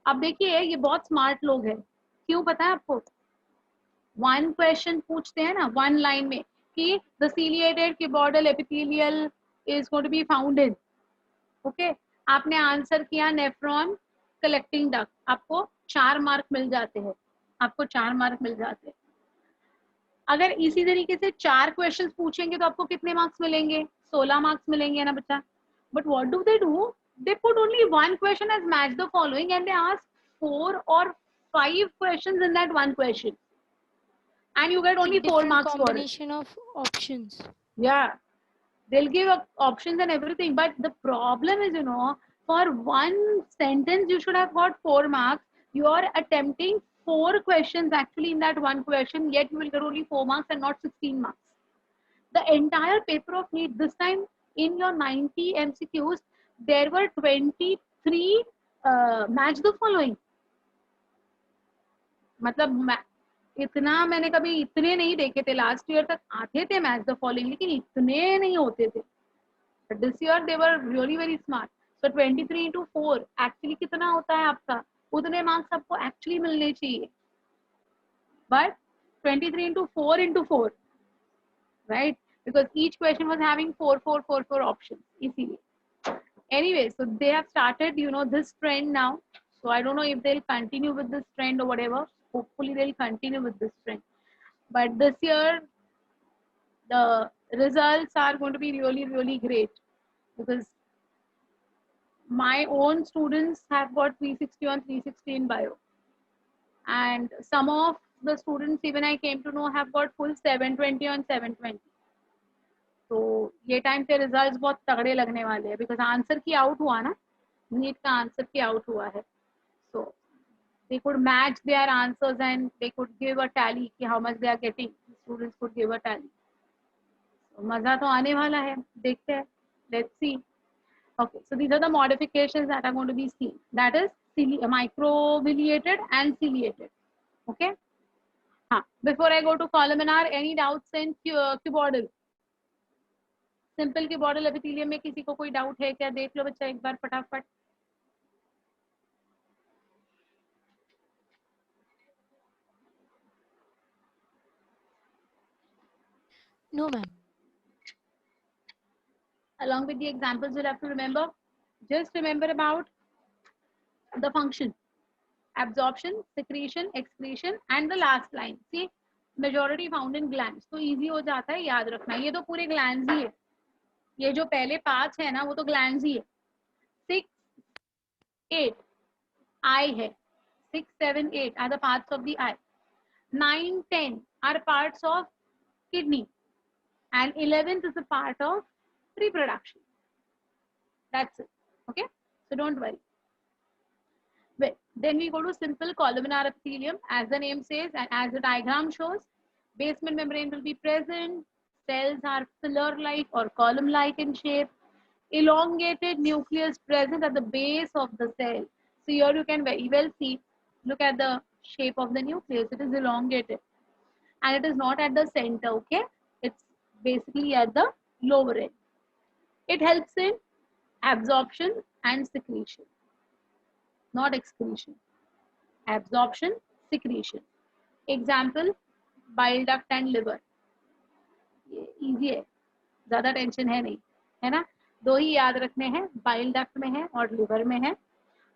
अब देखिए ये बहुत smart लोग हैं. क्यों पता है आपको? वन क्वेश्चन पूछते हैं ना वन लाइन में कि the ciliated cuboidal epithelial is going to be found in. Okay, आपने आंसर किया नेफ्रॉन कलेक्टिंग डक्ट, आपको 4 मार्क मिल जाते हैं. अगर इसी तरीके से 4 क्वेश्चंस पूछेंगे तो आपको कितने मार्क्स मिलेंगे? 16 मार्क्स मिलेंगे ना बच्चा. But what do they do? They put only one question as match the following, and they ask 4 or 5 questions in that one question, and you get only 4 marks for it. Combination of options. Yeah, they'll give options and everything, but the problem is, for one sentence you should have got 4 marks. You are attempting 4 questions actually in that one question, yet you will get only 4 marks and not 16 marks. The entire paper of NEET, this time in your 90 MCQs, there were 23 match the following. मतलब इतना मैंने कभी इतने नहीं देखे थे, last year तक आते थे मैच द फॉलोइंग, लेकिन इतने नहीं होते थे। This year they were really very smart. So 23 into 4 actually कितना होता है आपका, उतने मार्क्स आपको एक्चुअली मिलने चाहिए, but 23 into 4 into 4, right? Because each question was having 4 options, easily. Anyway, so they have started, this trend now. So I don't know if they'll continue with this trend or whatever. Hopefully they'll continue with this trend. But this year, the results are going to be really, really great, because my own students have got 360 on 360 in bio. And some of the students, even I came to know, have got full 720 on 720. तो ये time पे results बहुत तगड़े लगने वाले हैं, because answer की out हुआ ना, नीट का आंसर की आउट हुआ है. सो they could match their answers and they could give a tally कि how much they are getting. Students could give a tally. So, मजा तो आने वाला है, देखते हैं. Let's see. Okay, so these are the modifications that are going to be seen. That is microvillated and ciliated. Okay. Before I go to columnar, any doubts in cuboidal? Simple cuboidal epithelium में किसी को कोई doubt है क्या? देख लो बच्चा एक बार फटाफट. No, ma'am. Along with the examples, you'll have to remember. Just remember about the function: absorption, secretion, excretion, and the last line. See, majority found in glands. तो easy हो जाता है याद रखना. ये तो पूरे glands ही है. ये जो पहले 5 है ना, वो तो glands ही है. 6, 8 eye है. 6, 7, 8 are the parts of the eye. 9, 10 are parts of kidney, and 11th is a part of reproduction. That's it. Okay, so don't worry. Well, then we go to simple columnar epithelium. As the name says and as the diagram shows, basement membrane will be present. Cells are pillar-like or column-like in shape. Elongated nucleus present at the base of the cell. So here you can very well see, look at the shape of the nucleus. It is elongated and it is not at the center. Okay, it's basically at the lower end. It helps in absorption and secretion, not excretion. Absorption, secretion. Example, bile duct and liver. Easy है, ज़्यादा tension है नहीं, है ना. 2 ही याद रखने हैं, bile duct में है और लिवर में है.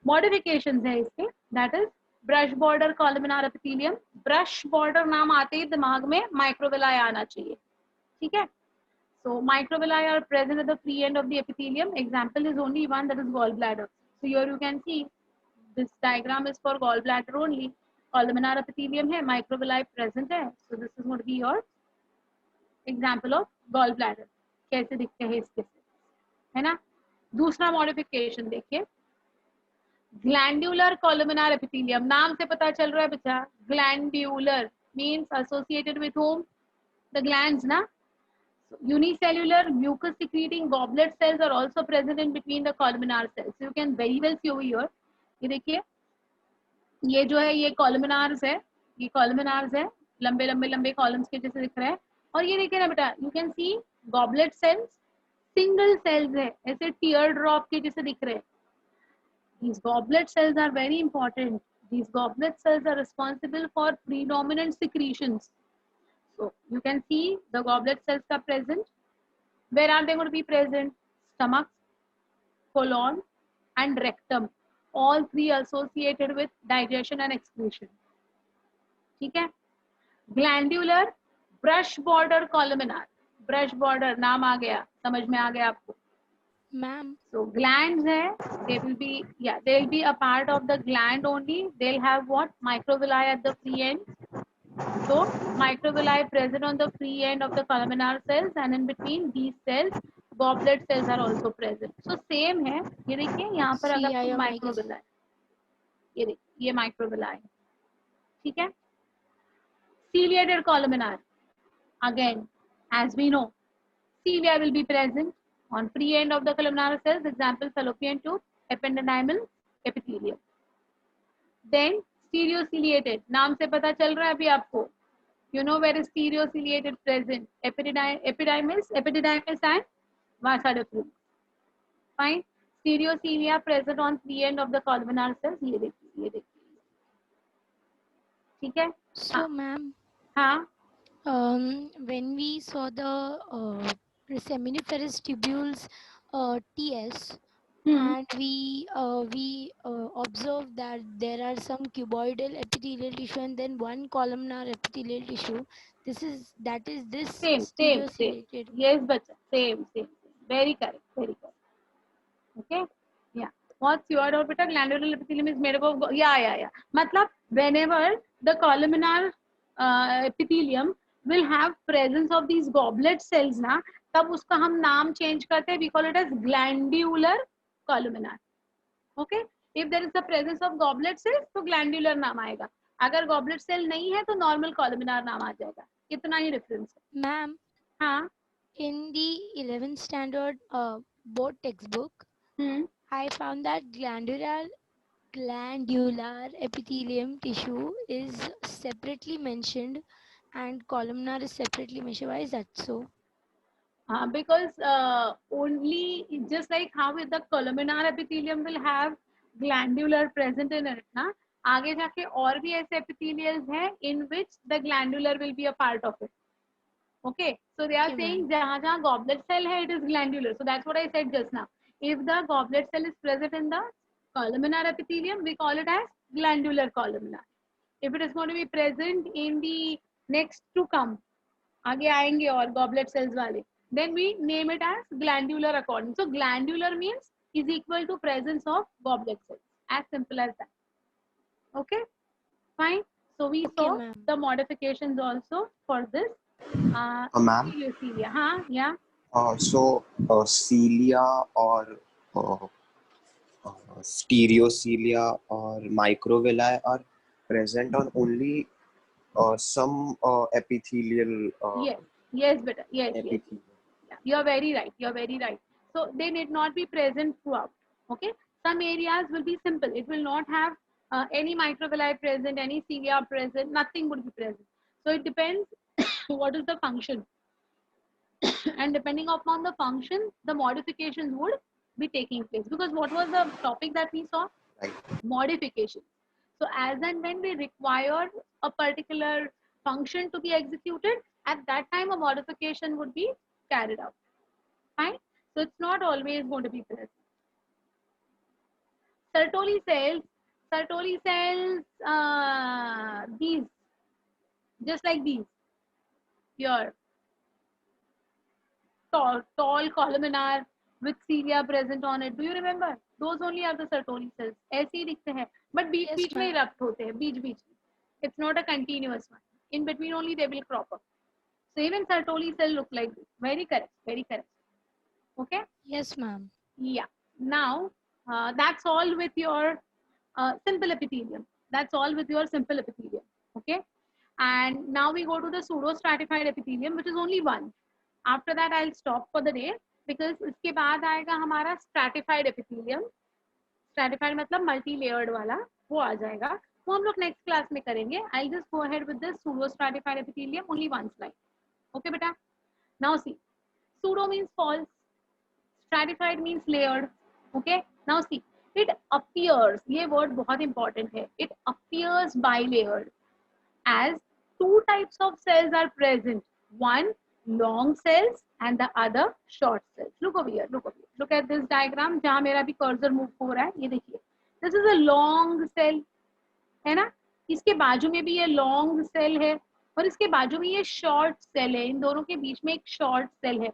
मॉडिफिकेशंस है इसके, that is brush border columnar epithelium. Brush border नाम आते ही दिमाग में माइक्रोविलाई आना चाहिए, ठीक है. So microvilli are present at the free end of the epithelium. Example is only one, that is gallbladder. So here you can see this diagram is for gallbladder only. Columnar epithelium है, microvilli present है. So this is going to be your example of gallbladder. कैसे दिखते हैं इसके से, है ना. दूसरा मॉडिफिकेशन देखिए, ग्लैंडुलर कॉलमिनार एपिथेलियम. नाम से पता चल रहा है बच्चा, glandular means associated with home, the glands ना. Unicellular mucus secreting goblet cells are also present in between the columnar cells. So you can very well see over here. ये देखिए, ये जो है ये columnars है, ये columnars है, लंबे लंबे लंबे columns के जैसे दिख रहे हैं. और ये देखिए ना बेटा, you can see goblet cells, single cells है, ऐसे tear drop के जैसे दिख रहे हैं. These goblet cells are very important. These goblet cells are responsible for predominant secretions. So you can see the goblet cells are present. Where are they going to be present? Stomach, colon, and rectum. All 3 associated with digestion and excretion. ठीक है. Glandular brush border columnar. Brush border नाम आ गया, समझ में आ गया आपको. Ma'am. So glands है, they will be a part of the gland only. They'll have what? Microvilli at the free end. So microvilli present on the free end of the columnar cells, and in between these cells goblet cells are also present. So same है, ये देखिए यहाँ पर अगर आपको microvilli, ये देखिए ये microvilli है, ठीक है. Ciliated columnar, again as we know, cilia will be present on free end of the columnar cells. Example, fallopian tube, ependymal epithelium. Then Stereociliated, नाम से पता चल रहा है अभी आपको. You know where is stereociliated present? Epididymis and vasa differens. Fine. Stereocilia present on three end of the columnar cells. ये देखिए. ठीक है? So, ma'am, हाँ. when we saw the seminiferous tubules TS, and we observed that there are some cuboidal epithelial tissue and then one columnar epithelial tissue. That is this Same. stereociliated. Yes, bacha. Same. Very correct. Okay. Yeah. What's your doubt, beta? Glandular epithelium is made up of yeah. मतलब whenever the columnar epithelium will have presence of these goblet cells ना, तब उसका हम नाम change करते हैं. We call it as glandular columnar. Okay. If there is the presence of goblet cells, तो glandular नाम आएगा. अगर goblet cell नहीं है, तो normal columnar नाम आ जाएगा. इतना ही difference है. Ma'am, हाँ. in the 11th standard board textbook, I found that glandular epithelium tissue is separately mentioned and columnar is separately mentioned. Why is that so? Because only just like how the columnar epithelium will have glandular present in it ना, आगे जाके और भी ऐसे epithelials हैं in which the glandular will be a part of it. Okay, so they are Okay, saying ma'am. जहाँ goblet cell है, it is glandular. So that's what I said just now. If the goblet cell is present in the columnar epithelium, we call it as glandular columnar. If it is going to be present in the next to come, आगे आएंगे और goblet cells वाले, then we name it as glandular according. So glandular means is equal to presence of goblet cells. As simple as that. Okay, fine. So we Okay, saw ma'am. the modifications also for this. Ma'am, Stereocilia. हाँ, yeah. so cilia or uh, stereocilia or microvilli are present on only some epithelial Yes, better. Yes. epithelium. Yeah, you are very right. So they need not be present throughout. Okay, some areas will be simple. It will not have any microvilli present, any cilia present, nothing would be present. So it depends what is the function. And depending upon the function, the modifications would be taking place. Because what was the topic that we saw? Right. Modification. So as and when we require a particular function to be executed, at that time a modification would be carried out. Fine. So it's not always going to be present. Sertoli cells, these, just like these, here, tall columnar with cilia present on it. Do you remember? Those only are the Sertoli cells. ऐसे ही दिखते हैं, but बीच में erupt होते हैं, बीच में. It's not a continuous one. In between only they will crop up. So even Sertoli cell look like this. Very correct. Okay. Yes, ma'am. Yeah. Now that's all with your simple epithelium. Okay. And now we go to the pseudo-stratified epithelium, which is only one. After that, I'll stop for the day because इसके बाद आएगा हमारा stratified epithelium. Stratified मतलब multi-layered वाला, वो आ जाएगा. वो हम लोग next class में करेंगे. I'll just go ahead with this pseudo-stratified epithelium, only one slide. Okay, beta. Now see, pseudo means false. Stratified means layered. Okay. Now see, it appears, ये word बहुत important है. It appears bilayered as two types of cells are present. One long cells and the other short cells. Look over here. Look at this diagram. जहाँ मेरा भी cursor move हो रहा है, ये देखिए. This is a long cell, है ना? इसके बाजू में भी ये long cell है और इसके बाजू में ये short cell है. इन दोनों के बीच में एक short cell है.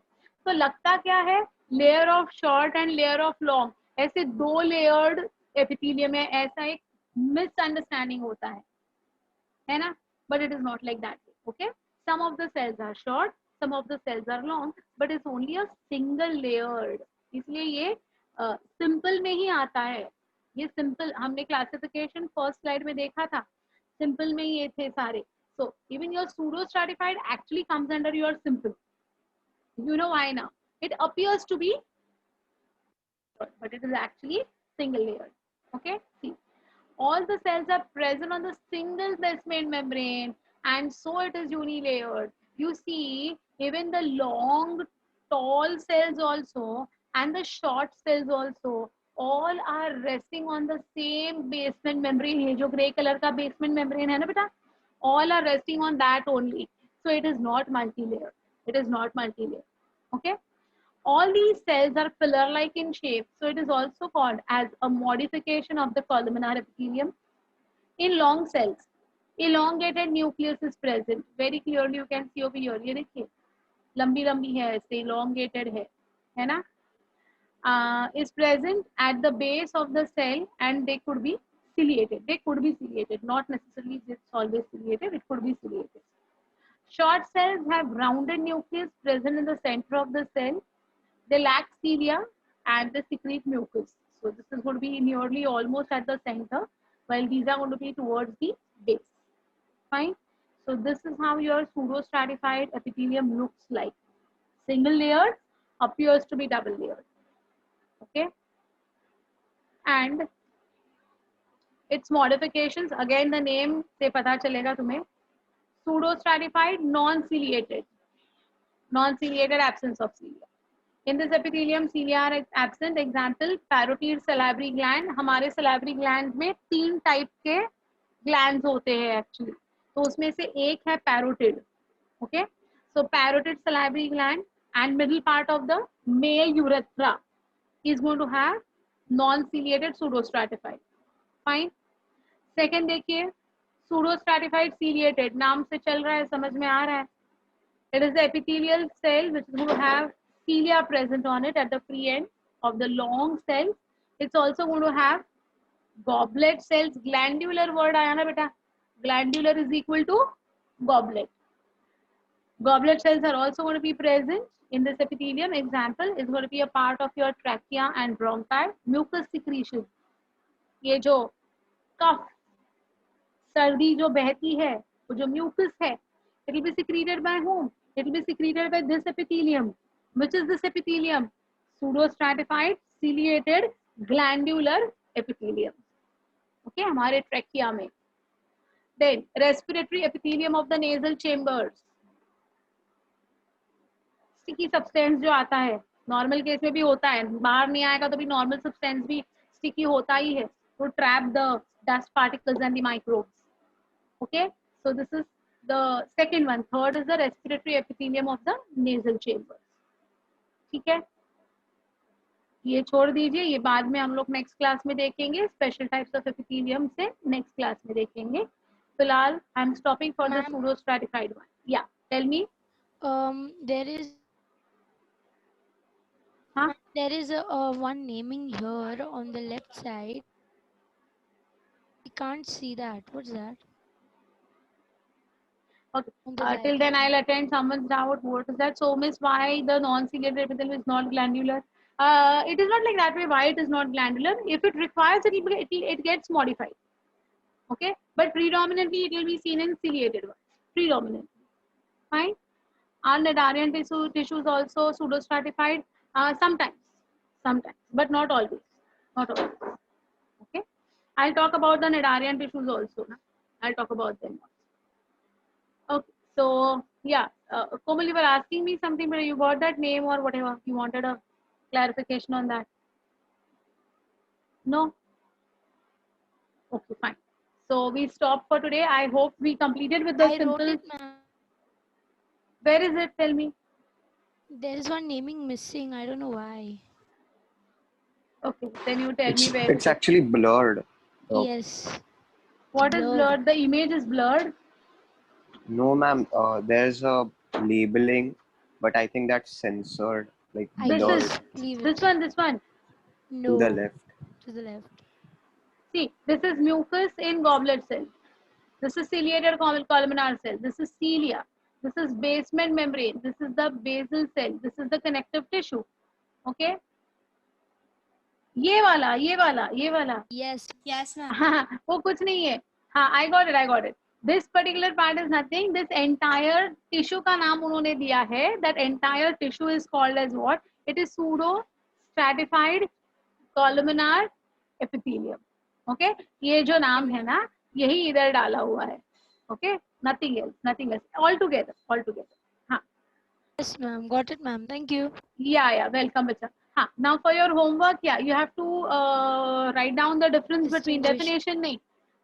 तो लगता क्या है? Layer of short and layer of long. ऐसे दो layered epithelium है. ऐसा एक misunderstanding होता है ना? But it is not like that. Okay. Some of the cells are short, some of the cells are long, but it's only a single layered. इसलिए ये simple में ही आता है. ये simple हमने classification first slide में देखा था. Simple में ये थे सारे. So even your pseudo stratified actually comes under your simple. You know why now? It appears to be, but it is actually single layered. Okay. See, all the cells are present on the single basement membrane, and so it is unilayered. You see, even the long, tall cells also and the short cells also, all are resting on the same basement membrane. ये जो grey color का basement membrane है ना बेटा, all are resting on that only. So it is not multi-layer. It is not multi-layer. Okay. All these cells are pillar-like in shape, so it is also called as a modification of the columnar epithelium. In long cells, elongated nucleus is present. Very clearly you can see over here. ये देखिए, लंबी लंबी है, ऐसे elongated है ना? Is present at the base of the cell, and they could be ciliated. They could be ciliated, not necessarily it's always ciliated. It could be ciliated. Short cells have rounded nucleus present in the center of the cell. They lack cilia and they secrete mucus. So this is going to be nearly almost at the center, while these are going to be towards the base. Fine. So this is how your pseudostratified epithelium looks like. Single layer appears to be double layered. Okay. And its modifications, again the name से पता चलेगा तुम्हें. Pseudostratified, non-ciliated, absence of cilia. In this epithelium, cilia are absent. Example, parotid salivary gland. हमारे salivary gland में 3 type के glands होते हैं actually. तो उसमें से एक है parotid. Okay, so parotid salivary gland and middle part of the male urethra is going to have non-ciliated pseudostratified. Fine. Second देखिए, pseudostratified ciliated. नाम से चल रहा है, समझ में आ रहा है. It is the epithelial cell which is going to have cilia present on it at the free end of the long cell. It's also going to have goblet cells. Glandular word आया ना बेटा. Glandular is equal to goblet. Goblet cells are also going to be present in this epithelium. Example is going to be a part of your trachea and bronchi. Mucus secretion. ये जो कफ, सर्दी जो बहती है, वो जो mucus है, it will be secreted by whom? It will be secreted by this epithelium. Which is this epithelium? Pseudostratified, ciliated, glandular epithelium. Okay, हमारे trachea में. Then respiratory epithelium of the nasal chambers. Sticky substance जो आता है, normal case में भी होता है, बाहर नहीं आएगा तो भी normal substance भी sticky होता ही है, to trap the dust particles and the microbes. Okay, so this is the second one. Third is the respiratory epithelium of the nasal chambers. ठीक है, ये छोड़ दीजिए, ये बाद में हम लोग नेक्स्ट क्लास में देखेंगे. स्पेशल टाइप्स ऑफ एपिथेलियम से नेक्स्ट क्लास में देखेंगे. फिलहाल I am stopping for the pseudostratified one. Yeah, tell me. There is one naming here on the left side. I can't see that. What's that? Okay. Till then, I'll attend someone's doubt. What is that? So, miss, why the non-ciliated epithelium is not glandular? It is not like that way. Why it is not glandular? If it requires it, it gets modified. Okay, but predominantly it will be seen in ciliated ones. Predominantly, fine. Are Cnidarian tissues also pseudostratified? Sometimes, but not always. Not always. Okay, I'll talk about the Cnidarian tissues also. I'll talk about them. Okay, so yeah, Komal, you were asking me something, but you got that name or whatever. You wanted a clarification on that? No? Okay, fine. So we stop for today. I hope we completed with the simple. Wrote it, ma'am. Where is it? Tell me. There is one naming missing. I don't know why. Okay, then you tell me where. It's actually blurred. Oh. Yes. What is blurred? The image is blurred. No, ma'am. There's a labeling, but I think that's censored. Like blurred. This one. No. To the left. To the left. See, this is mucus in goblet cell. This is ciliated columnar cell. This is cilia. This is basement membrane. This is the basal cell. This is the connective tissue. Okay. ये वाला. Yes, ma'am. वो कुछ नहीं है. हाँ, I got it. This particular part is nothing. This entire tissue का नाम उन्होंने दिया है. That entire tissue is called as what? It is pseudo stratified columnar epithelium. Okay ये जो नाम है ना यही इधर डाला हुआ है. Okay nothing else all together. हाँ Yes, ma'am. Got it, ma'am. Thank you. या वेलकम बच्चा. हाँ now for your homework you have to write down the difference between Distinguish. Definition नहीं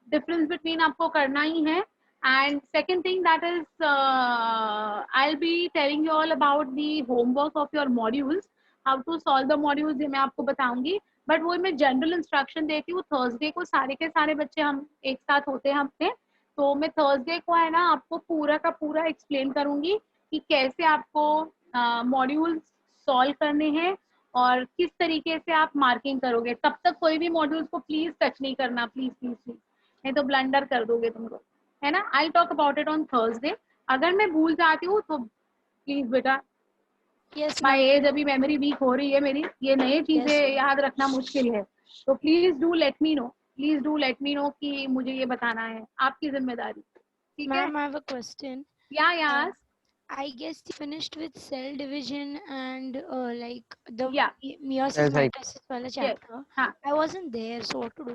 डिफरेंस बिटवीन आपको करना ही है. And second thing that is I'll be telling you all about the homework of your modules, how to solve the modules ये मैं आपको बताऊंगी. But वो मैं जनरल इंस्ट्रक्शन देती हूँ. थर्सडे को सारे के सारे बच्चे हम एक साथ होते हैं अपने, तो मैं थर्सडे को है ना आपको पूरा का पूरा एक्सप्लेन करूंगी कि कैसे आपको मॉड्यूल्स सॉल्व करने हैं और किस तरीके से आप मार्किंग करोगे. तब तक कोई भी मॉड्यूल्स को प्लीज टच नहीं करना, प्लीज प्लीज प्लीज, नहीं तो ब्लंडर कर दोगे तुम लोग, है ना. आई talk about it on Thursday. अगर मैं भूल जाती हूँ तो प्लीज बेटा, Yes, माई ma'am. एज अभी मेमोरी वीक हो रही है मेरी, ये नई चीजें Yes, ma'am. याद रखना मुश्किल है. तो please do let me know, please do let me know कि मुझे ये बताना है, आपकी जिम्मेदारी. ठीक है. Ma'am, I have a question. या Uh, I guess you finished with cell division and like the Yeah. meiosis Yes, I- mitosis wala Yes. chapter. हाँ. I wasn't there, so what to do?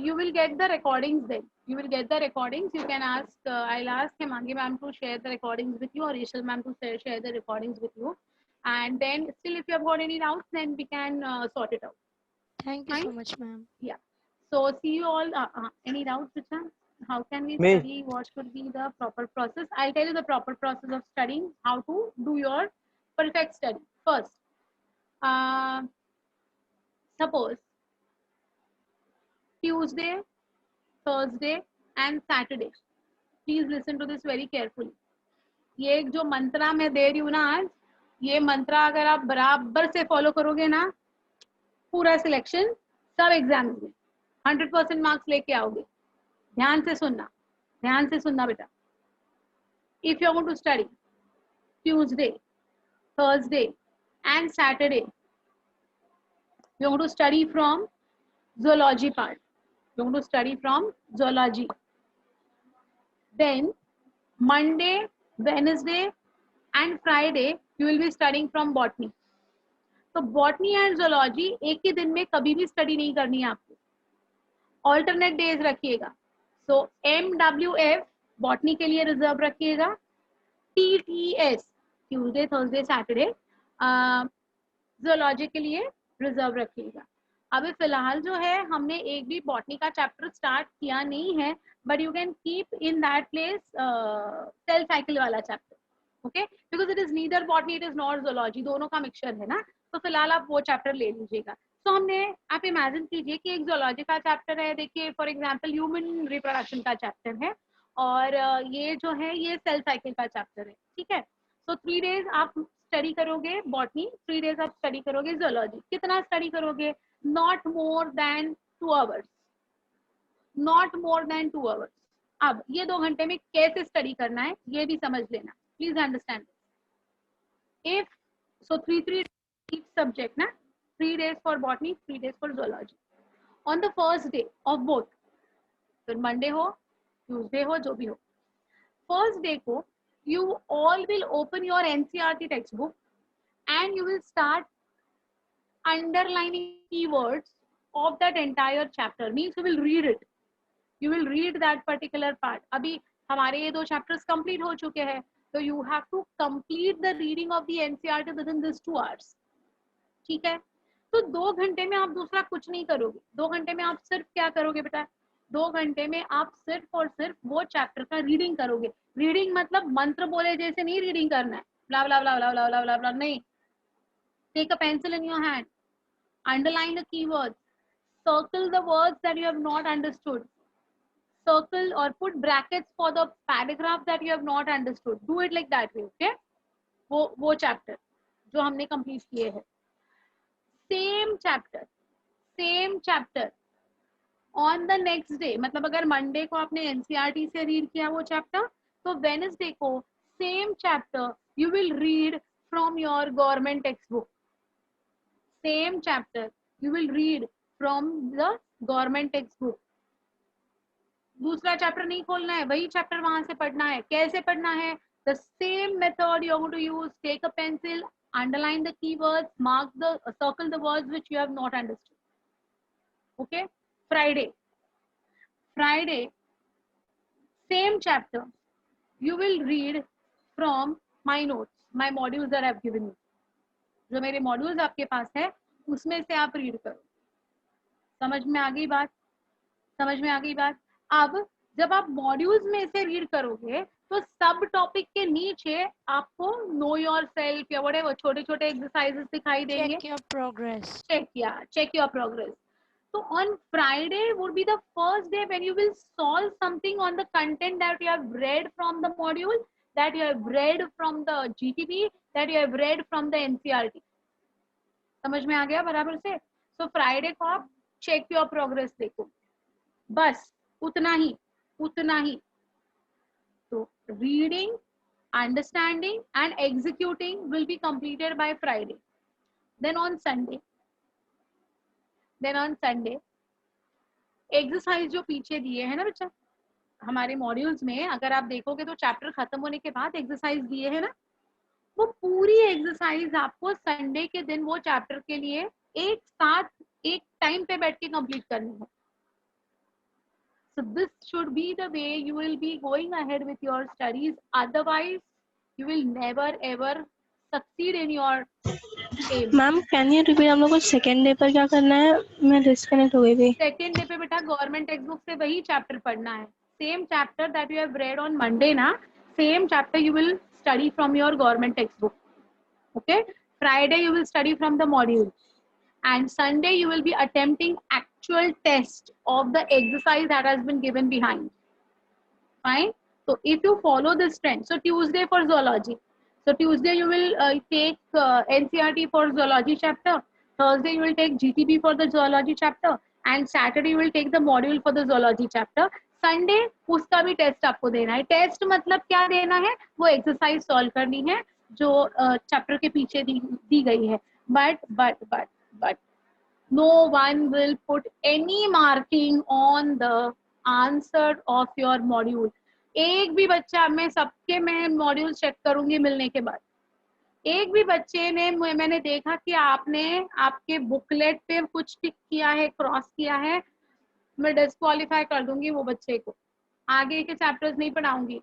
You will get the recordings then. You will get the recordings. You can ask, I'll ask Hemangi ma'am to share the recordings with you, or Ishal ma'am to share the recordings with you. And then still if you have got any doubts, then we can sort it out. Thank you so Fine. much, ma'am. Yeah. So see you all. Any doubts, Richa? How can we Me. study? What should be the proper process? I'll tell you the proper process of studying, how to do your perfect study. First, suppose Tuesday, Thursday and Saturday. Please listen to this very carefully. ये एक जो मंत्रा मैं दे रही हूँ ना आज, ये मंत्रा अगर आप बराबर से फॉलो करोगे ना, पूरा सिलेक्शन सब एग्जाम में 100% मार्क्स लेके आओगे. ध्यान से सुनना बेटा. If you want to study Tuesday, Thursday and Saturday, you want to study from zoology part. You want to study from zoology. Then Monday, Wednesday and Friday you will be studying from botany. तो botany and zoology एक ही दिन में कभी भी study नहीं करनी है आपको, ऑल्टरनेट डेज रखिएगा. सो MWF बॉटनी के लिए रिजर्व रखिएगा, TTS Tuesday Thursday Saturday zoology के लिए रिजर्व रखिएगा. अभी फिलहाल जो है हमने एक भी बॉटनी का चैप्टर स्टार्ट किया नहीं है, but you can keep in that place cell cycle वाला chapter. Okay, because it is neither botany, it is not zoology, दोनों का मिक्सचर है ना, तो फिलहाल आप वो चैप्टर ले लीजिएगा. तो हमने, आप इमेजिन कीजिए कि एक जोलॉजी का चैप्टर है, देखिए फॉर एग्जांपल ह्यूमन रिप्रोडक्शन का चैप्टर है, और ये जो है ये सेल साइकिल का चैप्टर है. ठीक है. तो 3 days आप स्टडी करोगे बॉटनी, 3 days आप स्टडी करोगे जोलॉजी. कितना स्टडी करोगे? Not more than 2 hours, not more than 2 hours. अब ये 2 घंटे में कैसे स्टडी करना है ये भी समझ लेना, please understand. If so 3 each subject ना, 3 days for botany, 3 days for zoology. On the first day of both, फिर मंडे हो ट्यूसडे हो जो भी हो, फर्स्ट डे को you all will open your NCERT textbook and you will start underlining keywords of that entire chapter. Means you will read it, you will read that particular part. अभी हमारे ये 2 chapters complete हो चुके हैं, तो you have to complete the reading of the NCERT within this 2 hours. ठीक है. तो 2 घंटे में आप दूसरा कुछ नहीं करोगे. 2 घंटे में आप सिर्फ क्या करोगे बेटा? 2 घंटे में आप सिर्फ और सिर्फ वो चैप्टर का रीडिंग करोगे. रीडिंग मतलब मंत्र बोले जैसे नहीं रीडिंग करना है, ब्ला blah blah blah blah blah blah नहीं. Take a pencil in your hand, underline the keywords, circle the words that you have not understood, circle or put brackets for the paragraph that you have not understood. Do it like that way. Okay, वो chapter जो हमने complete किए हैं, same chapter on the next day. मतलब अगर Monday को आपने NCERT से रीड किया वो चैप्टर, तो वेडनेसडे को same chapter you will read from your government text book. Same chapter you will read from the government text book. दूसरा चैप्टर नहीं खोलना है, वही चैप्टर वहां से पढ़ना है. कैसे पढ़ना है? The same method you to use. Take a pencil, underline the keywords, mark the circle the words which you have not understood. Okay, Friday, same chapter. You will read from my notes, my modules that I have given you. जो मेरे modules आपके पास है उसमें से आप read करो. समझ में आ गई बात? समझ में आ गई बात? अब जब आप मॉड्यूल्स में से रीड करोगे तो सब टॉपिक के नीचे आपको नो योर सेल्फ या व्हाटएवर छोटे छोटे एक्सरसाइजेस दिखाई देंगे. Check your progress. Check your progress. So on Friday would be the first day when you will solve something on the content that you have read from the module, that you have read from the GTP, that you have read from the NCERT. समझ में आ गया बराबर से? So Friday को आप check your progress देखो, बस उतना ही. So reading, understanding and executing will be completed by Friday. Then on Sunday exercise जो पीछे दिए हैं ना बच्चा हमारे मॉड्यूल्स में, अगर आप देखोगे तो चैप्टर खत्म होने के बाद एक्सरसाइज दिए हैं ना, वो पूरी एक्सरसाइज आपको संडे के दिन वो चैप्टर के लिए एक साथ एक टाइम पे बैठ के कंप्लीट करनी है. So this should be the way you will be going ahead with your studies. Otherwise, you will never ever succeed in your aim. Ma'am can you repeat हम लोग को सेकेंड डे पर क्या करना है? मैं डिस्कनेक्ट हो गई थी. सेकेंड डे पे बेटा गवर्नमेंट टेक्स्ट बुक से वही चैप्टर पढ़ना है. Same chapter that you have read on Monday ना, same chapter you will study from your government text book. Okay, Friday you will study from the module and Sunday you will be attempting actual test of the exercise that has been given behind. Fine. So if you follow this trend, so Tuesday for zoology, so Tuesday you will take NCERT for zoology chapter, Thursday you will take GTP for the zoology chapter and Saturday you will take the module for the zoology chapter. Sunday उसका भी test आपको देना है. Test मतलब क्या देना है? वो एक्सरसाइज सॉल्व करनी है जो चैप्टर के पीछे दी गई है. But no one will put any marking on the answer of your module. एक भी बच्चा, मैं सबके मैं मॉड्यूल चेक करूंगी मिलने के बाद, एक भी बच्चे ने मैंने देखा कि आपने आपके बुकलेट पे कुछ टिक किया है, क्रॉस किया है, मैं डिस्क्वालीफाई कर दूंगी वो बच्चे को, आगे के चैप्टर्स नहीं पढ़ाऊंगी.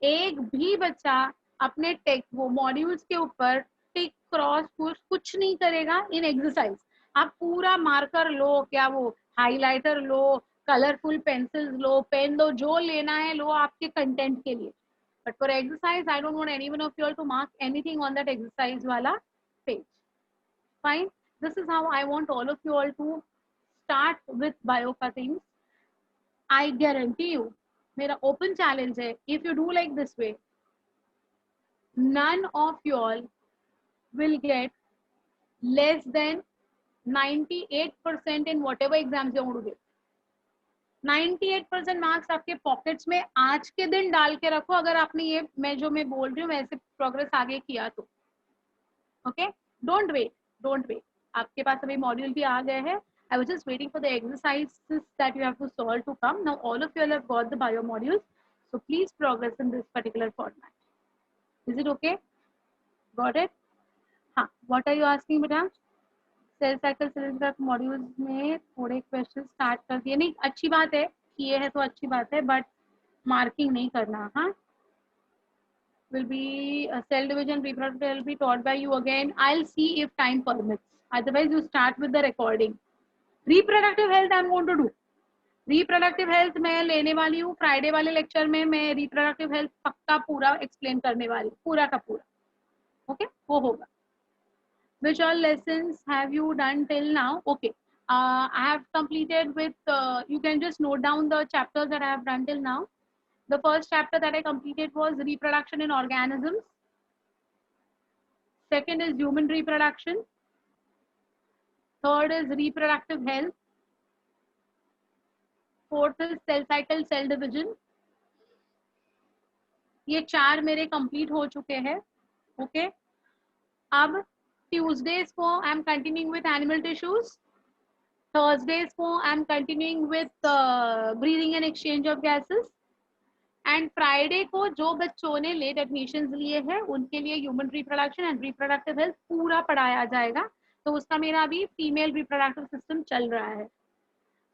एक भी बच्चा अपने टेक्स्ट वो मॉड्यूल्स के ऊपर टिक क्रॉस कुछ नहीं करेगा इन एक्सरसाइज. आप पूरा मार्कर लो, क्या वो हाइलाइटर लो, कलरफुल पेंसिल्स लो, पेन लो, जो लेना है लो आपके कंटेंट के लिए. But for exercise I don't want anyone of you all to mark anything on that exercise वाला page. Fine. This is how I want all of you all to start with bio का things. I guarantee you, मेरा open challenge है, if you do like this way, none of you all will get less than 98% in whatever exams you want to give. 98% marks आपके pockets में आज के दिन डाल के रखो, अगर आपने ये मैं बोल रही हूँ वैसे प्रोग्रेस आगे किया तो. Okay, don't wait. आपके पास अभी मॉड्यूल भी आ गए हैं. I was just waiting for the exercises that you have to solve to come. Now all of you all have got the bio modules, so please progress in this particular format. Is it okay? Got it? हाँ, what are you asking बेटा? Cell cycle cylinder modules में थोड़े question start कर दिए. नहीं, अच्छी बात है, किए हैं तो अच्छी बात है, बट मार्किंग नहीं करना. हाँ, will be cell division reproductive will be taught by you again. I'll see if time permits. Otherwise, you start with the recording. Reproductive health I'm going to do. Reproductive health मैं लेने वाली हूँ Friday वाले lecture में. मैं reproductive health पक्का पूरा explain करने वाली हूँ, पूरा का पूरा. ओके, वो होगा. Which all lessons have you done till now? Okay, I have completed with, you can just note down the chapters that I have done till now. The first chapter that I completed was reproduction in organisms. Second is human reproduction. Third is reproductive health. Fourth is cell cycle, cell division. ये 4 मेरे complete हो चुके हैं. Okay, अब Tuesdays को I am continuing with animal tissues. Thursdays को I am continuing with breathing and exchange of gases. And Friday को जो बच्चों ने लेट एडमिशंस लिए हैं उनके लिए human reproduction and reproductive health पूरा पढ़ाया जाएगा. तो उसका मेरा अभी फीमेल रिप्रोडक्टिव सिस्टम चल रहा है.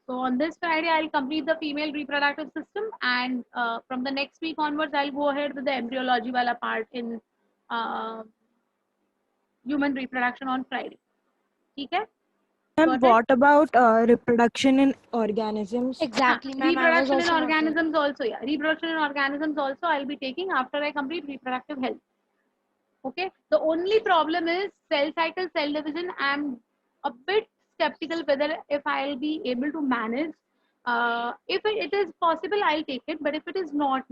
So on this Friday, I'll complete the female reproductive system, and from the next week onwards, I'll go ahead with the embryology wala part in uh, human reproduction on Friday. Okay? Ma'am, Got it? what about reproduction in organisms? Exactly, ma'am. I was Reproduction in also not there. organisms also, yeah. Reproduction in organisms also I'll be taking after I complete reproductive health. Okay. The only problem is cell cycle, cell division. I'm a bit skeptical whether if I'll be able to manage. If it is possible, I'll take it. But if it is not,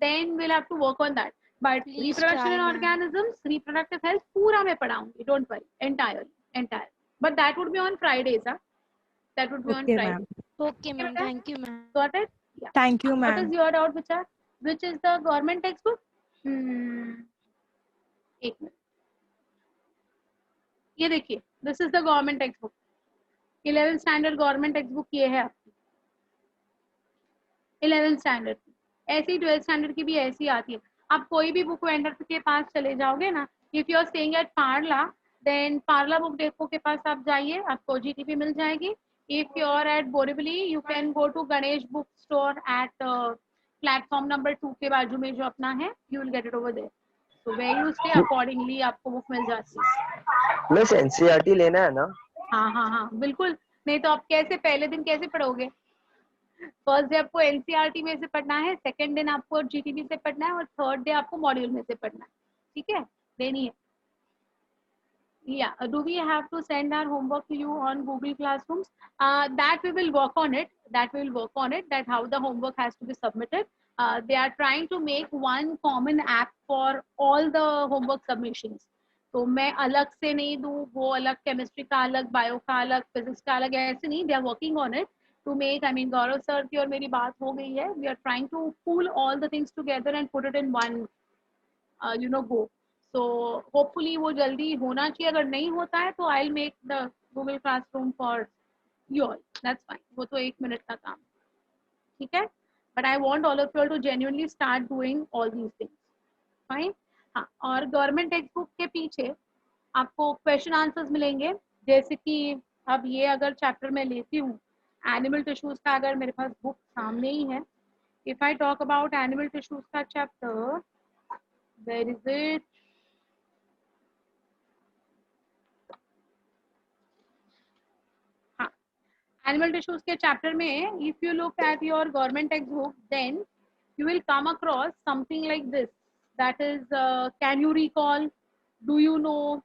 then we'll have to work on that. But Please reproduction try, in ma'am. organisms, reproductive health, pura मैं पढ़ाऊंगी. Don't worry, entire. But that would be on Fridays, huh? That would be on Okay, Friday. ma'am. Okay, ma'am. Thank you, ma'am. Got it? Yeah. Thank you, What is ma'am. your doubt, Vichar? Which is the government textbook? एक minute, ये देखिए, this is the government text book, 11th standard government text book ये है आपकी 11th standard की. ऐसी 12th standard की भी ऐसी आती है. आप कोई भी बुक वेंडर के पास चले जाओगे ना, if you are staying at Parla, then Parla book depot के पास आप जाइए, आपको जीटीपी मिल जाएगी. If you are at Borivali, you can go to Ganesh book store at platform number 2 के बाजू में जो अपना है, you will get it over there. So where you stay accordingly आपको बुक मिल जाती है. मिस एनसीईआरटी लेना है ना? हाँ बिल्कुल. नहीं तो आप कैसे पहले दिन कैसे पढ़ोगे? फर्स्ट डे आपको एनसीईआरटी में से पढ़ना है, सेकंड दिन आपको जीटीबी से पढ़ना है, और थर्ड डे आपको मॉड्यूल में से पढ़ना है. ठीक है, देनी है. Yeah, do we have to send our homework to you on Google Classrooms? That we will work on it. That how the homework has to be submitted. They are trying to make one common app for all the homework submissions. तो मैं अलग से नहीं दूँ, वो अलग chemistry का अलग, बायो का अलग, फिजिक्स का अलग, ऐसे नहीं. They are working on it to make. I mean, Gaurav sir की और मेरी बात हो गई है. We are trying to pull all the things together and put it in one, go. So hopefully वो जल्दी होना चाहिए. अगर नहीं होता है तो I'll make the Google Classroom for you all. That's fine. वो तो 1 मिनट का काम. ठीक है. But I want all of you all to genuinely start doing all these things. Fine. हाँ, और गवर्नमेंट टेक्स्ट बुक के पीछे आपको क्वेश्चन आंसर्स मिलेंगे. जैसे कि अब ये अगर चैप्टर मैं लेती हूँ एनिमल टिश्यूज का, अगर मेरे पास बुक सामने ही है, if I talk about animal tissues का chapter, where is it? Animal tissues के चैप्टर में if you look at your government text book, then you will come across something like this, that is can you recall, do you know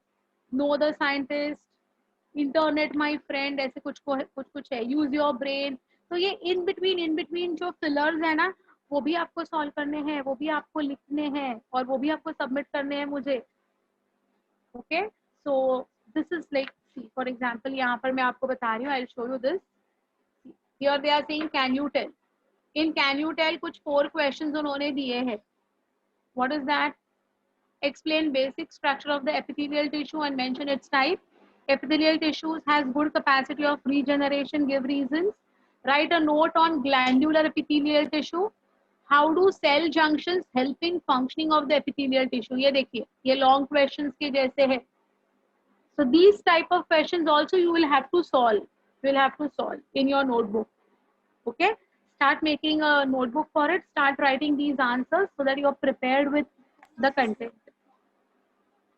the scientist, internet my friend, ऐसे कुछ है, use your brain. तो ये in between जो fillers है ना, वो भी आपको सॉल्व करने हैं, वो भी आपको लिखने हैं, और वो भी आपको सबमिट करने हैं मुझे. Okay, so this is like, for example यहाँ पर मैं आपको बता रही हूँ, I will show you this. Here they are saying can you tell. In can you tell कुछ 4 क्वेश्चंस उन्होंने दिए हैं. What is that? Explain basic structure of the epithelial tissue and mention its type. Epithelial tissues has good capacity of regeneration. Give reasons. Write a note on glandular epithelial tissue. How do cell junctions help in functioning of the epithelial tissue? ये देखिए, ये long questions के जैसे है. So these type of questions also you will have to solve. You will have to solve in your notebook. Okay? Start making a notebook for it. Start writing these answers so that you are prepared with the content.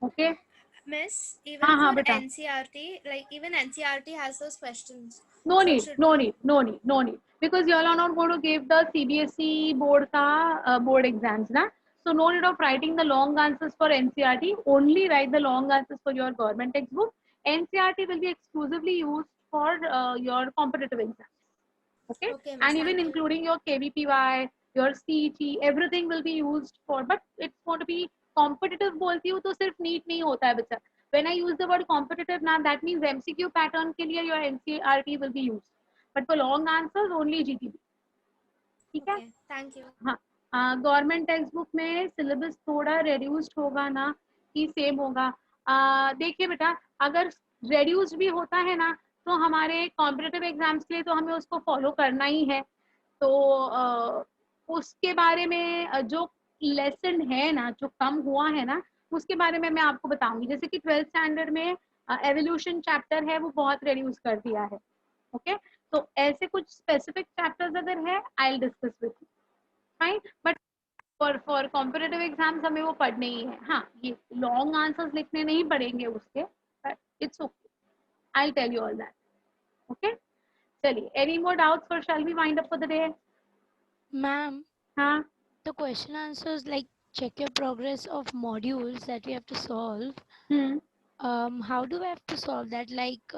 Okay? Miss, even हाँ, for beta. NCRT, like even NCRT has those questions. No So need, should no we- need. Because you all are not going to give the CBSE board ka board exams, na? So no need of writing the long answers for NCRT. Only write the long answers for your government textbook. NCRT will be exclusively used for your competitive exams. Okay? Okay, miss, And even thank you. including your KVPY, your CET, everything will be used for. But it's going to be competitive. बोलती हूँ तो सिर्फ NEET नहीं होता है बच्चा. When I use the word competitive now, that means MCQ pattern के लिए your NCRT will be used. But for long answers, only GTB. ठीक है? Okay, thank you. हाँ, गवर्नमेंट टेक्स्ट बुक में सिलेबस थोड़ा रेड्यूस्ड होगा ना कि सेम होगा? देखिए बेटा, अगर रेड्यूस्ड भी होता है ना, तो हमारे कॉम्पिटिटिव एग्जाम्स के लिए तो हमें उसको फॉलो करना ही है. तो उसके बारे में जो लेसन है ना, जो कम हुआ है ना, उसके बारे में मैं आपको बताऊंगी. जैसे कि 12th स्टैंडर्ड में एवोल्यूशन चैप्टर है, वो बहुत रेड्यूस कर दिया है. ओके तो ऐसे कुछ स्पेसिफिक चैप्टर्स अगर है I will discuss with you fine but for competitive exams हमें वो पढ़ने ही है हाँ ये लॉन्ग आंसर्स लिखने नहीं पड़ेंगे उसके but it's okay I will tell you all that okay चलिए एनी मोर डाउट्स और shall we wind up for the day Ma'am, हाँ the question answers like check your progress of modules that we have to solve. How do I have to solve that? Like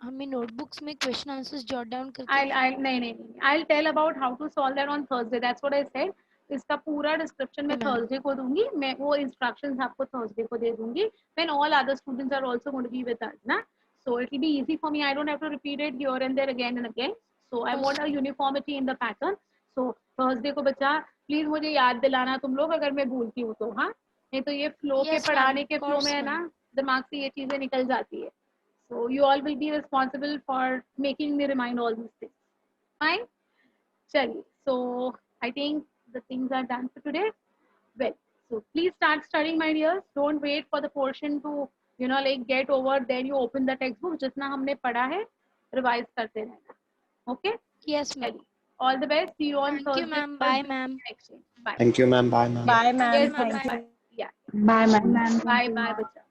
हमें notebooks में question answers jot down करके I'll tell about how to solve that on Thursday. That's what I said. इसका पूरा description मैं ma'am. Thursday को दूंगी मैं वो इंस्ट्रक्शंस आपको थर्सडे को दे दूंगी when all other students are also going to be with us ना so it will be easy for me I don't have to repeat it here and there again and again so I want a uniformity in the pattern so Thursday को बच्चा please मुझे याद दिलाना तुम लोग अगर मैं भूलती हूँ तो हाँ नहीं तो ये फ्लो के Yes, ma'am. पढ़ाने के Of फ्लो course, में है ना ma'am. दिमाग से ये चीजें निकल जाती है so you all will be responsible for making me remind all these things fine chaliye so I think the things are done for today well so please start studying my dears don't wait for the portion to you know like get over then you open the textbook जितना हमने पढ़ा है revise करते रहना okay Yes, ma'am. chaliye all the best see you on Thank you, Thursday ma'am. Bye, ma'am. next time bye Thank you, ma'am. Bye, ma'am. Bye, ma'am. yes Thank bye you. bye yeah Bye, ma'am. bye bye bacha